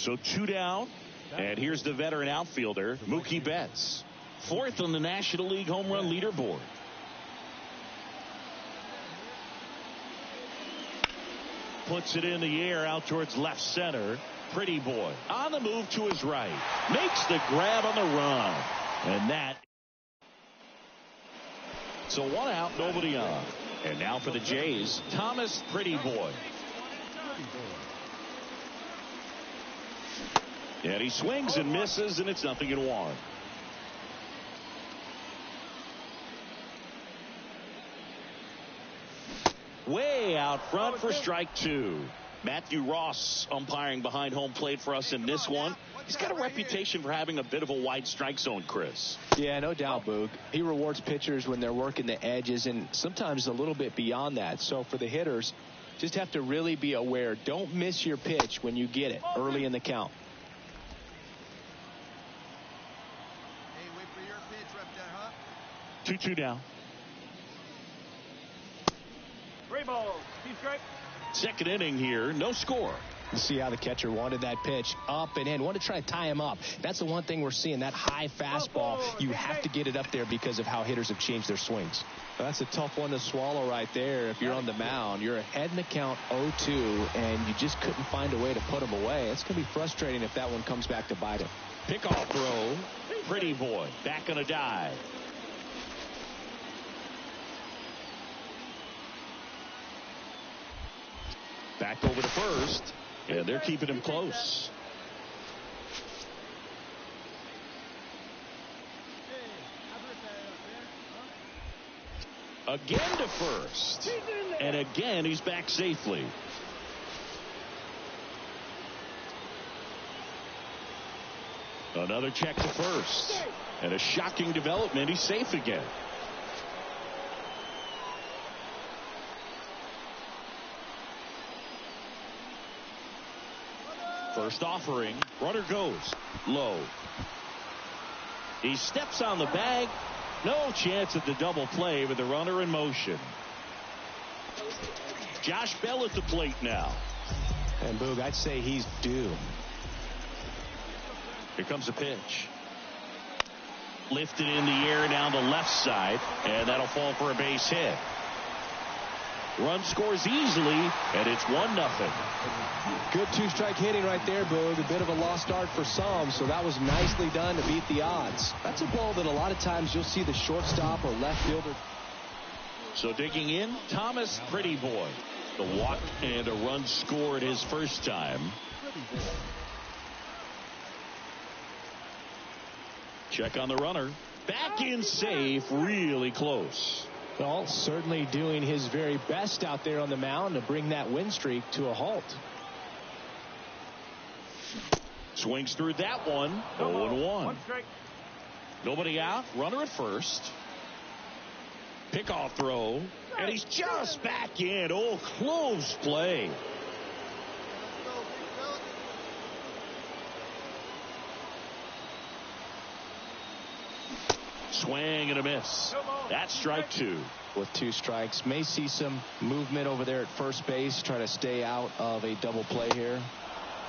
[SPEAKER 1] So 2 down. And here's the veteran outfielder, Mookie Betts. 4th on the National League home run leaderboard. Puts it in the air out towards left center. Pretty boy on the move to his right. Makes the grab on the run. And that. So 1 out, nobody on. And now for the Jays, Thomas Pretty Boy. And he swings and misses, and it's 0-1. Way out front for strike 2. Matthew Ross umpiring behind home plate for us in this one. He's got a reputation for having a bit of a wide strike zone, Chris.
[SPEAKER 2] Yeah, no doubt, Boog. He rewards pitchers when they're working the edges and sometimes a little bit beyond that. So for the hitters, just have to really be aware. Don't miss your pitch when you get it early in the count.
[SPEAKER 9] Hey, wait for your pitch, rep that, huh?
[SPEAKER 1] 2-2 down.
[SPEAKER 4] 3 balls. 2 strikes.
[SPEAKER 1] Second inning here, no score.
[SPEAKER 2] You see how the catcher wanted that pitch up and in. Wanted to try to tie him up. That's the one thing we're seeing, that high fastball. You have to get it up there because of how hitters have changed their swings. Well, that's a tough one to swallow right there. If you're on the mound, you're ahead in the count 0-2, and you just couldn't find a way to put him away. It's going to be frustrating if that one comes back to bite him.
[SPEAKER 1] Pickoff throw. Pretty boy back on a dive. Back over to first, and they're keeping him close. Again to first, and again he's back safely. Another check to first, and a shocking development. He's safe again. First offering, runner goes low. He steps on the bag. No chance at the double play with the runner in motion. Josh Bell at the plate now.
[SPEAKER 2] And Boog, I'd say he's due.
[SPEAKER 1] Here comes a pitch. Lifted in the air down the left side, and that'll fall for a base hit. Run scores easily, and it's 1-0.
[SPEAKER 2] Good 2-strike hitting right there, Boog. A bit of a lost start for some, so that was nicely done to beat the odds. That's a ball that a lot of times you'll see the shortstop or left fielder.
[SPEAKER 1] So digging in, Thomas Pretty Boy. The walk and a run scored his first time. Check on the runner. Back in safe, really close.
[SPEAKER 2] Well, certainly doing his very best out there on the mound to bring that win streak to a halt.
[SPEAKER 1] Swings through that one. 0-1. Nobody out. Runner at first. Pickoff throw. And he's just back in. Oh, close play. Swing and a miss. That's strike 2.
[SPEAKER 2] With 2 strikes, may see some movement over there at first base. Try to stay out of a double play here.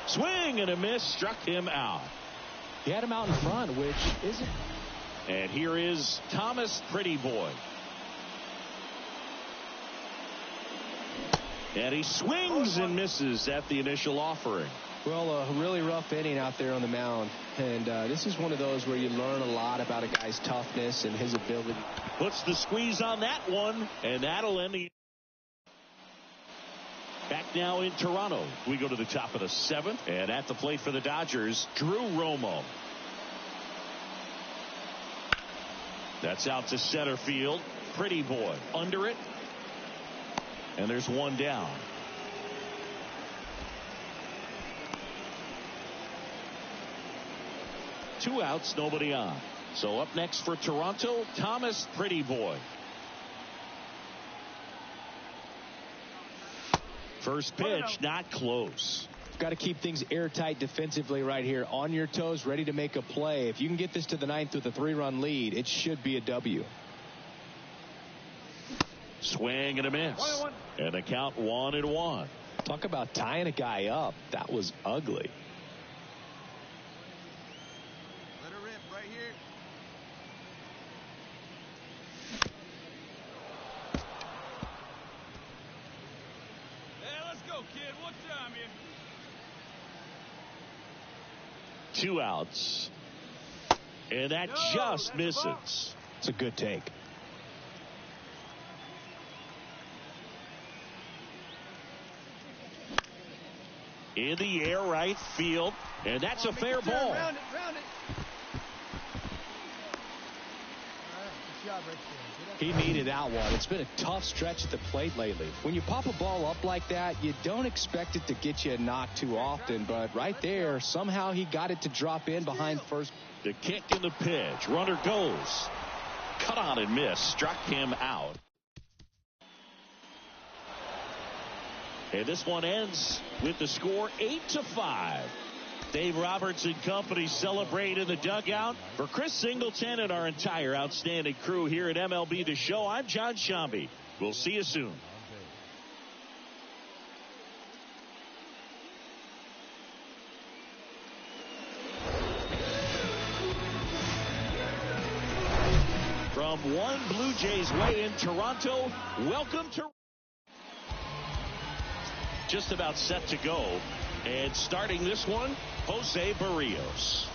[SPEAKER 1] Swing and a miss. Struck him out.
[SPEAKER 2] He had him out in front, which isn't.
[SPEAKER 1] And here is Thomas Pretty Boy. And he swings and misses at the initial offering.
[SPEAKER 2] Well, a really rough inning out there on the mound. And this is one of those where you learn a lot about a guy's toughness and his ability.
[SPEAKER 1] Puts the squeeze on that one, and that'll end the. Back now in Toronto. We go to the top of the 7th, and at the plate for the Dodgers, Drew Romo. That's out to center field. Pretty Boy under it. And there's 1 down. Two outs, nobody on. So up next for Toronto, Thomas Pretty Boy. First pitch, not close.
[SPEAKER 2] Got to keep things airtight defensively right here. On your toes, ready to make a play. If you can get this to the 9th with a 3-run lead, it should be a W.
[SPEAKER 1] Swing and a miss. And a count 1-1.
[SPEAKER 2] Talk about tying a guy up. That was ugly.
[SPEAKER 4] go, kid. One time here.
[SPEAKER 1] 2 outs. And that just misses.
[SPEAKER 2] It's a good take.
[SPEAKER 1] In the air, right field. And that's a fair ball.
[SPEAKER 4] Round it, round it. All right, good job right there.
[SPEAKER 2] He needed that one. It's been a tough stretch at the plate lately. When you pop a ball up like that, you don't expect it to get you a knock too often. But right there, somehow he got it to drop in behind first.
[SPEAKER 1] The kick and the pitch. Runner goes. Cut on and miss. Struck him out. And this one ends with the score 8-5. Dave Roberts and company celebrate in the dugout. For Chris Singleton and our entire outstanding crew here at MLB The Show, I'm John Shambi. We'll see you soon. From one Blue Jays way in Toronto, welcome to... Just about set to go. And starting this one, Jose Barrios.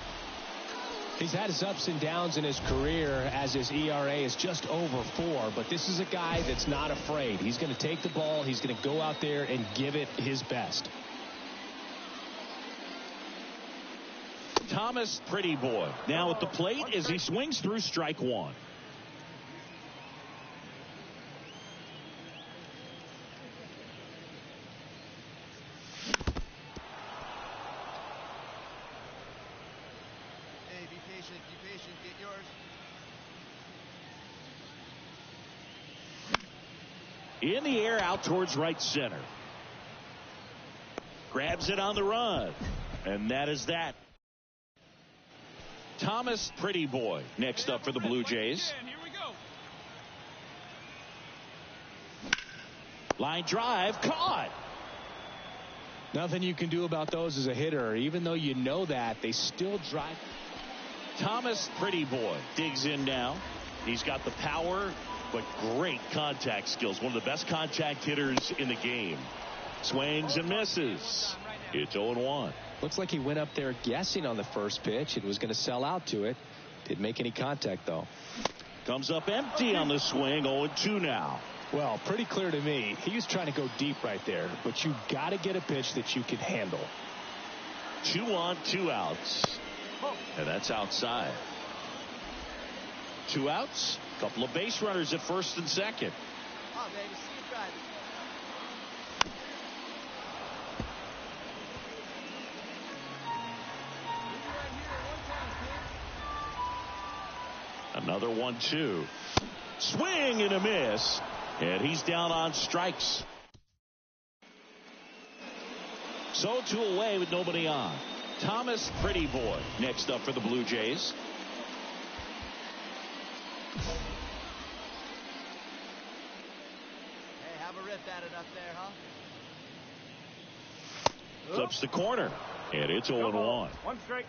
[SPEAKER 2] He's had his ups and downs in his career as his ERA is just over 4. But this is a guy that's not afraid. He's going to take the ball. He's going to go out there and give it his best.
[SPEAKER 1] Thomas Pretty Boy now at the plate as he swings through strike 1.
[SPEAKER 9] Be patient, get yours.
[SPEAKER 1] In the air out towards right center. Grabs it on the run. And that is that. Thomas Pretty Boy next up for the Blue Jays.
[SPEAKER 4] Here we go.
[SPEAKER 1] Line drive caught.
[SPEAKER 2] Nothing you can do about those as a hitter. Even though you know that, they still drive.
[SPEAKER 1] Thomas Pretty Boy digs in now. He's got the power, but great contact skills. One of the best contact hitters in the game. Swings and misses. It's 0-1.
[SPEAKER 2] Looks like he went up there guessing on the first pitch and was going to sell out to it. Didn't make any contact, though.
[SPEAKER 1] Comes up empty on the swing. 0-2 now.
[SPEAKER 2] Well, pretty clear to me. He was trying to go deep right there, but you got to get a pitch that you can handle.
[SPEAKER 1] 2 on, 2 outs. And that's outside. 2 outs. Couple of base runners at first and second.
[SPEAKER 9] Oh, baby, see you driving.
[SPEAKER 1] Another 1-2. Swing and a miss. And he's down on strikes. So 2 away with nobody on. Thomas Pretty Boy next up for the Blue Jays.
[SPEAKER 9] Hey, have a rip at it up there, huh?
[SPEAKER 1] Flips the corner. And it's 0-1.
[SPEAKER 4] 1 strike.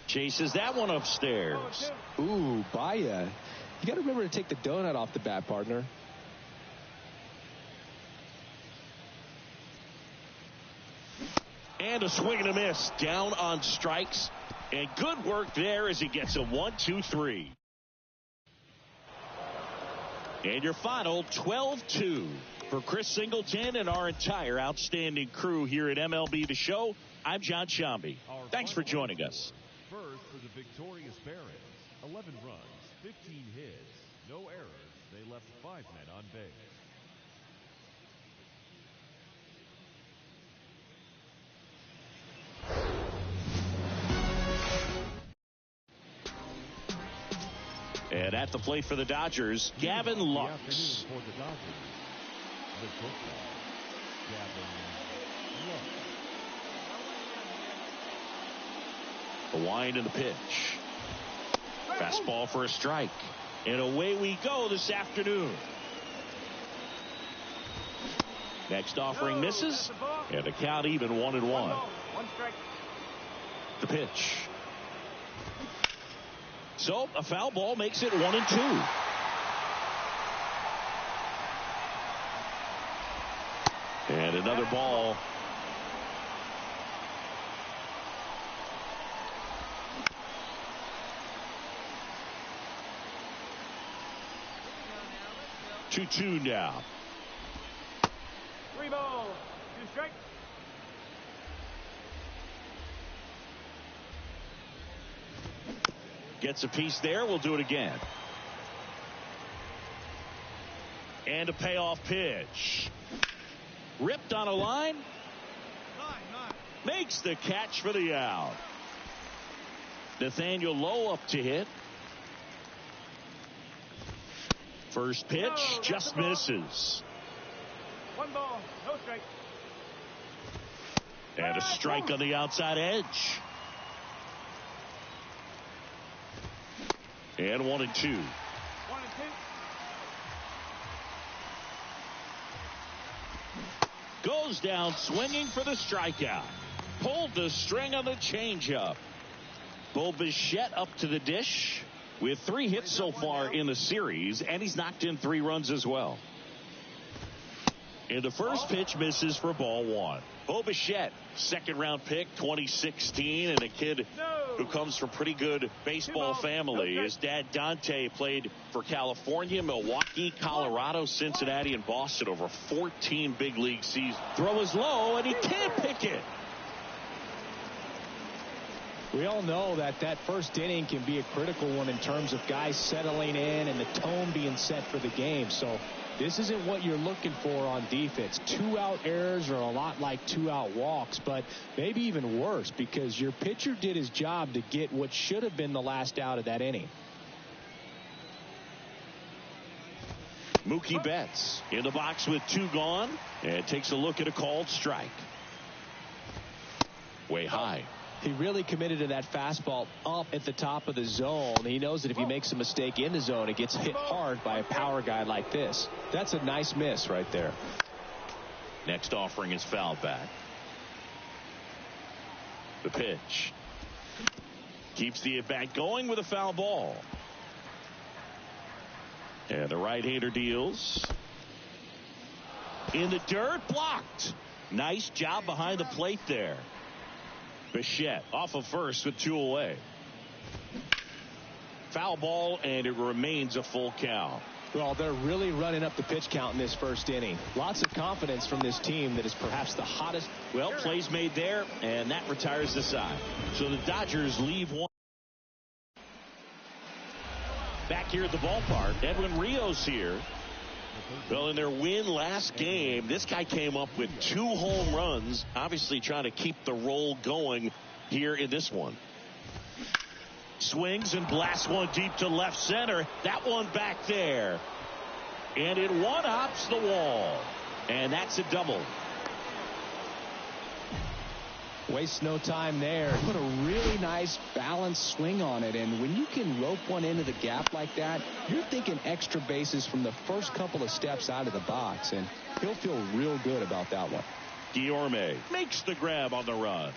[SPEAKER 1] Chases that one upstairs.
[SPEAKER 2] Ooh, Baya. You got to remember to take the donut off the bat, partner.
[SPEAKER 1] And a swing and a miss. Down on strikes. And good work there as he gets a 1-2-3. And your final 12-2 for Chris Singleton and our entire outstanding crew here at MLB The Show. I'm John Shambi. Thanks for joining us.
[SPEAKER 3] First for the victorious Barons, 11 runs, 15 hits, no errors. They left 5 men on base.
[SPEAKER 1] And at the plate for the Dodgers, Gavin Lux.
[SPEAKER 3] For the Dodgers, the football, Gavin Lux.
[SPEAKER 1] The wind and the pitch. Fastball for a strike. And away we go this afternoon. Next offering misses. And the count even 1-1.
[SPEAKER 4] 1 strike.
[SPEAKER 1] The pitch. So a foul ball makes it 1-2. And another ball. Two now.
[SPEAKER 4] 3 ball, 2 strike.
[SPEAKER 1] Gets a piece there. We'll do it again. And a payoff pitch. Ripped on a line. Makes the catch for the out. Nathaniel Lowe up to hit. First pitch just misses.
[SPEAKER 4] 1 ball, no strike.
[SPEAKER 1] And a strike on the outside edge. And 1-2.
[SPEAKER 4] 1-2.
[SPEAKER 1] Goes down swinging for the strikeout. Pulled the string on the changeup. Bo Bichette up to the dish with 3 hits so far in the series, and he's knocked in 3 runs as well. And the first pitch misses for ball 1. Bo Bichette, second-round pick, 2016, and a kid who comes from pretty good baseball family. His dad, Dante, played for California, Milwaukee, Colorado, Cincinnati, and Boston over 14 big league seasons. Throw is low, and he can't pick it.
[SPEAKER 2] We all know that first inning can be a critical one in terms of guys settling in and the tone being set for the game. So this isn't what you're looking for on defense. 2-out errors are a lot like 2-out walks, but maybe even worse because your pitcher did his job to get what should have been the last out of that inning.
[SPEAKER 1] Mookie Betts in the box with 2 gone and takes a look at a called strike. Way high.
[SPEAKER 2] He really committed to that fastball up at the top of the zone. He knows that if he makes a mistake in the zone, it gets hit hard by a power guy like this. That's a nice miss right there.
[SPEAKER 1] Next offering is fouled back. The pitch. Keeps the at-bat going with a foul ball. And the right-hander deals. In the dirt, blocked. Nice job behind the plate there. Bichette off of first with 2 away. Foul ball, and it remains a full count.
[SPEAKER 2] Well, they're really running up the pitch count in this first inning. Lots of confidence from this team that is perhaps the hottest.
[SPEAKER 1] Well, plays made there, and that retires the side. So the Dodgers leave 1. Back here at the ballpark, Edwin Rios here. Well, in their win last game, this guy came up with 2 home runs, obviously trying to keep the roll going here in this one. Swings and blasts one deep to left center. That one back there. And it one-hops the wall. And that's a double.
[SPEAKER 2] Wastes no time there. Put a really nice balanced swing on it. And when you can rope one into the gap like that, you're thinking extra bases from the first couple of steps out of the box. And he'll feel real good about that one.
[SPEAKER 1] Guillorme makes the grab on the run.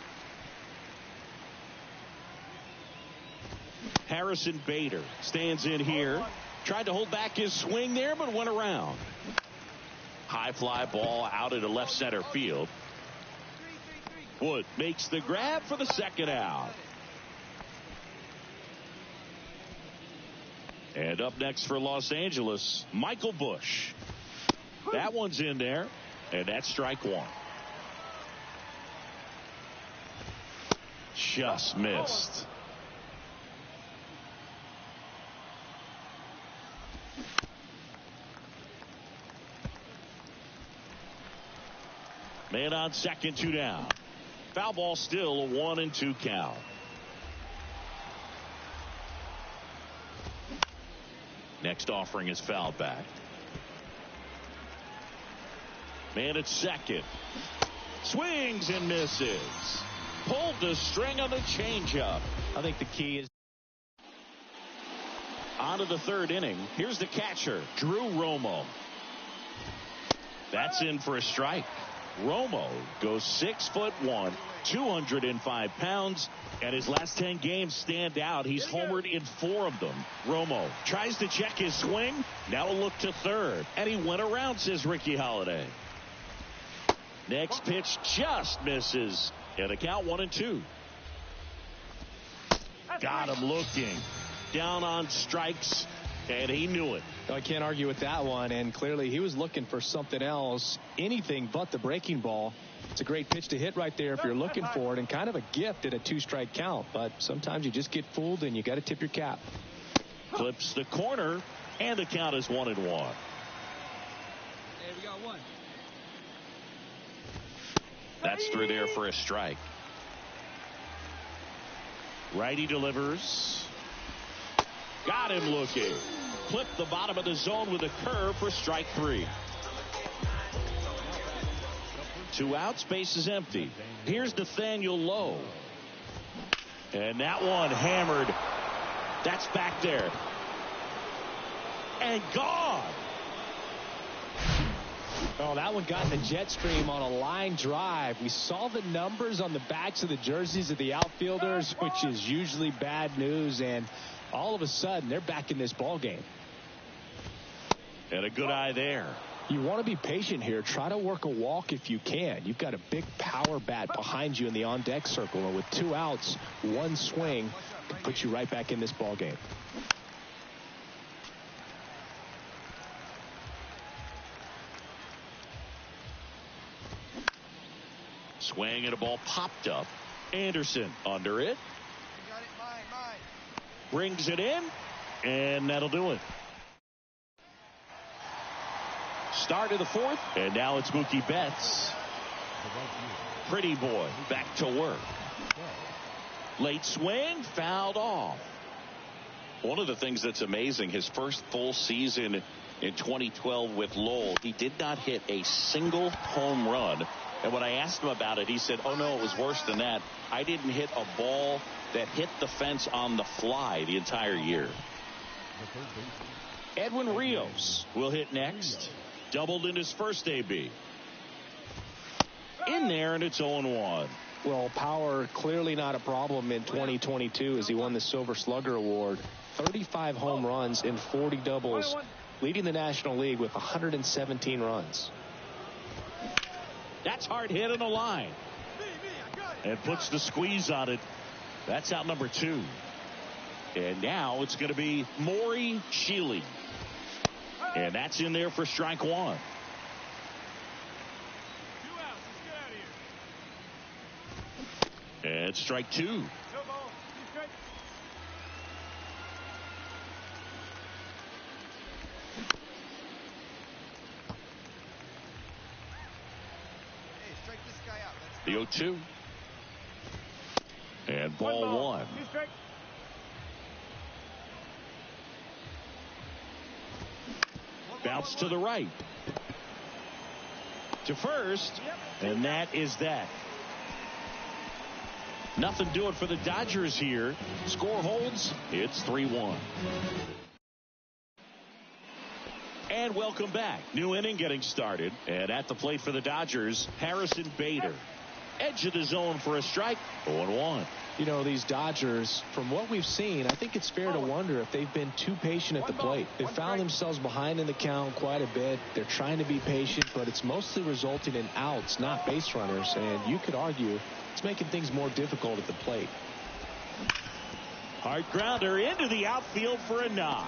[SPEAKER 1] Harrison Bader stands in here. Tried to hold back his swing there, but went around. High fly ball out into left center field. Wood makes the grab for the second out. And up next for Los Angeles, Michael Busch. That one's in there, and that's strike 1. Just missed. Man on second, 2 down. Foul ball, still a 1-2 count. Next offering is fouled back. Man at second. Swings and misses. Pulled the string on the changeup.
[SPEAKER 2] I think the key is
[SPEAKER 1] on to the third inning. Here's the catcher, Drew Romo. That's in for a strike. Romo goes 6'1", 205 pounds, and his last 10 games stand out. He's homered in 4 of them. Romo tries to check his swing. Now a look to third, and he went around, says Ricky Holiday. Next pitch just misses, and a count 1-2. Got him looking. Down on strikes, and he knew it.
[SPEAKER 2] I can't argue with that one, and clearly he was looking for something else, anything but the breaking ball. It's a great pitch to hit right there if you're looking for it, and kind of a gift at a 2-strike count, but sometimes you just get fooled and you got to tip your cap.
[SPEAKER 1] Clips the corner, and the count is 1-1.
[SPEAKER 4] Hey, we got one.
[SPEAKER 1] That's through there for a strike. Righty delivers. Got him looking. Clipped the bottom of the zone with a curve for strike 3. 2 outs, base is empty. Here's Nathaniel Lowe. And that one hammered. That's back there. And gone.
[SPEAKER 2] Oh, that one got in the jet stream on a line drive. We saw the numbers on the backs of the jerseys of the outfielders, which is usually bad news, and all of a sudden they're back in this ball game.
[SPEAKER 1] And a good eye there.
[SPEAKER 2] You want to be patient here. Try to work a walk if you can. You've got a big power bat behind you in the on-deck circle, and with 2 outs, 1 swing can put you right back in this ball game.
[SPEAKER 1] Swing and a ball popped up. Anderson under it.
[SPEAKER 9] Got it, mine.
[SPEAKER 1] Brings it in, and that'll do it. Start of the 4th, and now it's Mookie Betts. Pretty boy back to work. Late swing, fouled off. One of the things that's amazing, his first full season in 2012 with Lowell, he did not hit a single home run. And when I asked him about it, he said, oh, no, it was worse than that. I didn't hit a ball that hit the fence on the fly the entire year. Edwin Rios will hit next. Doubled in his first AB. In there, and it's 0-1.
[SPEAKER 2] Well, power clearly not a problem in 2022 as he won the Silver Slugger Award. 35 home runs and 40 doubles, leading the National League with 117 runs.
[SPEAKER 1] That's hard hit on the line. And puts the squeeze on it. That's out number 2. And now it's going to be Maury Shealy. And that's in there for strike 1.
[SPEAKER 4] 2 outs. Let's get out of here.
[SPEAKER 1] And strike 2.
[SPEAKER 4] No ball. 2 strikes.
[SPEAKER 9] Hey, strike this guy out.
[SPEAKER 1] The 0-2. And ball 1.
[SPEAKER 4] 2 strikes.
[SPEAKER 1] Bounce to the right. To first. And that is that. Nothing doing for the Dodgers here. Score holds. It's 3-1. And welcome back. New inning getting started. And at the plate for the Dodgers, Harrison Bader. Edge of the zone for a strike. 0-1.
[SPEAKER 2] You know, these Dodgers, from what we've seen, I think it's fair to wonder if they've been too patient at the plate. They've found themselves behind in the count quite a bit. They're trying to be patient, but it's mostly resulting in outs, not base runners. And you could argue it's making things more difficult at the plate.
[SPEAKER 1] Hard grounder into the outfield for a knock.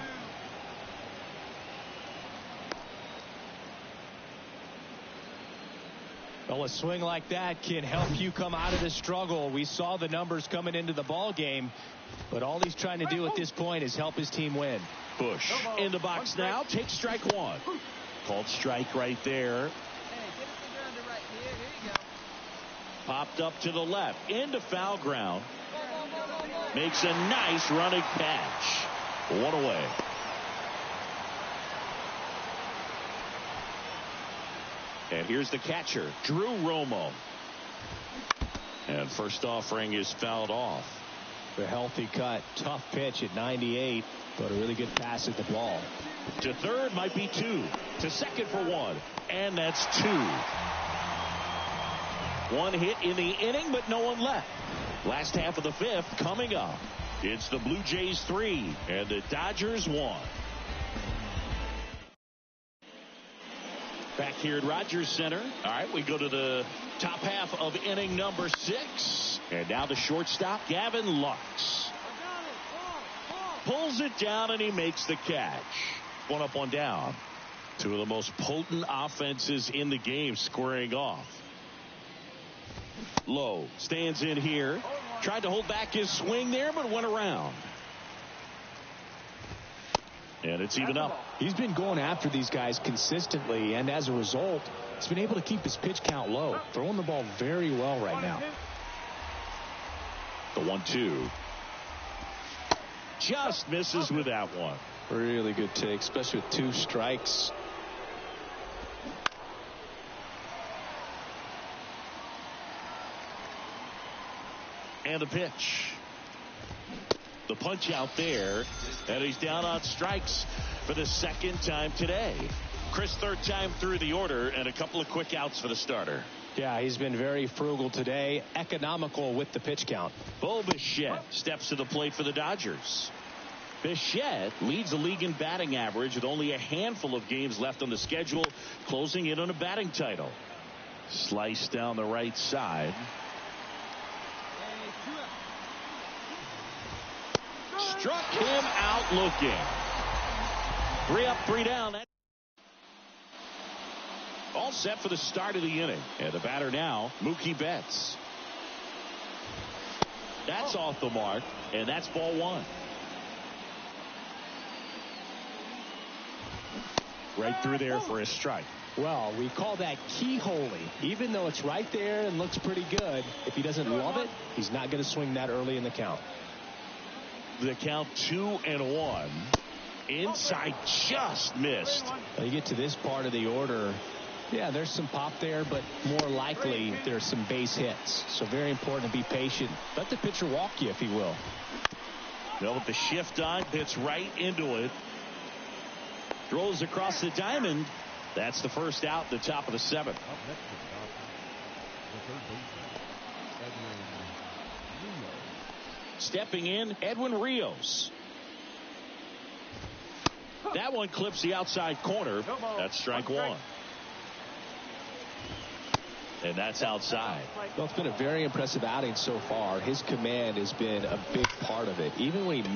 [SPEAKER 2] Well, a swing like that can help you come out of the struggle. We saw the numbers coming into the ball game, but all he's trying to do at this point is help his team win.
[SPEAKER 1] Bush in the box now. Takes strike 1. Called strike right there.
[SPEAKER 9] Hey, get it to the right here. Here you go.
[SPEAKER 1] Popped up to the left. Into foul ground. Makes a nice running catch. 1 away. And here's the catcher, Drew Romo. And first offering is fouled off.
[SPEAKER 2] A healthy cut. Tough pitch at 98, but a really good pass at the ball.
[SPEAKER 1] To third might be 2. To second for 1. And that's 2. One hit in the inning, but no one left. Last half of the fifth coming up. It's the Blue Jays 3 and the Dodgers 1. Back here at Rogers Center. All right, we go to the top half of inning number 6. And now the shortstop, Gavin Lux. Pulls it down and he makes the catch. One up, one down. Two of the most potent offenses in the game squaring off. Lowe stands in here. Tried to hold back his swing there, but went around. And it's even up.
[SPEAKER 2] He's been going after these guys consistently, and as a result, he's been able to keep his pitch count low. Throwing the ball very well right now.
[SPEAKER 1] The 1-2. Just misses with that one.
[SPEAKER 2] Really good take, especially with 2 strikes.
[SPEAKER 1] And the pitch. The punch out there, and he's down on strikes for the second time today. Chris, third time through the order, and a couple of quick outs for the starter.
[SPEAKER 2] Yeah, he's been very frugal today, economical with the pitch count.
[SPEAKER 1] Bo Bichette steps to the plate for the Dodgers. Bichette leads the league in batting average with only a handful of games left on the schedule, closing in on a batting title. Slice down the right side. Struck him out looking. 3 up, 3 down. All set for the start of the inning. And the batter now, Mookie Betts. That's off the mark, and that's ball 1. Right through there for a strike.
[SPEAKER 2] Well, we call that keyholing. Even though it's right there and looks pretty good, if he doesn't love it, he's not going to swing that early in the count.
[SPEAKER 1] The count 2-1. Inside, just missed.
[SPEAKER 2] When you get to this part of the order, yeah, there's some pop there, but more likely there's some base hits. So very important to be patient. Let the pitcher walk you, if he will.
[SPEAKER 1] Well, with the shift on, hits right into it. Throws across the diamond. That's the first out, the top of the 7th.
[SPEAKER 3] Up next for the Dodgers, the third baseman, Edwin Rios.
[SPEAKER 1] Stepping in, Edwin Rios. That one clips the outside corner. That's strike 1. And that's outside.
[SPEAKER 2] Well, it's been a very impressive outing so far. His command has been a big part of it. Even when he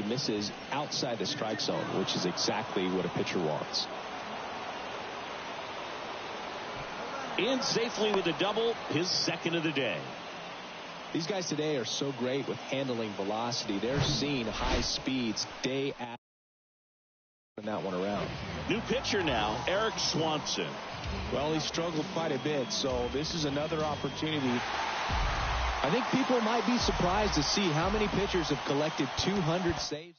[SPEAKER 2] misses outside the strike zone, which is exactly what a pitcher wants.
[SPEAKER 1] In safely with a double, his second of the day.
[SPEAKER 2] These guys today are so great with handling velocity. They're seeing high speeds day after that one around.
[SPEAKER 1] New pitcher now, Eric Swanson.
[SPEAKER 2] Well, he struggled quite a bit, so this is another opportunity. I think people might be surprised to see how many pitchers have collected 200 saves.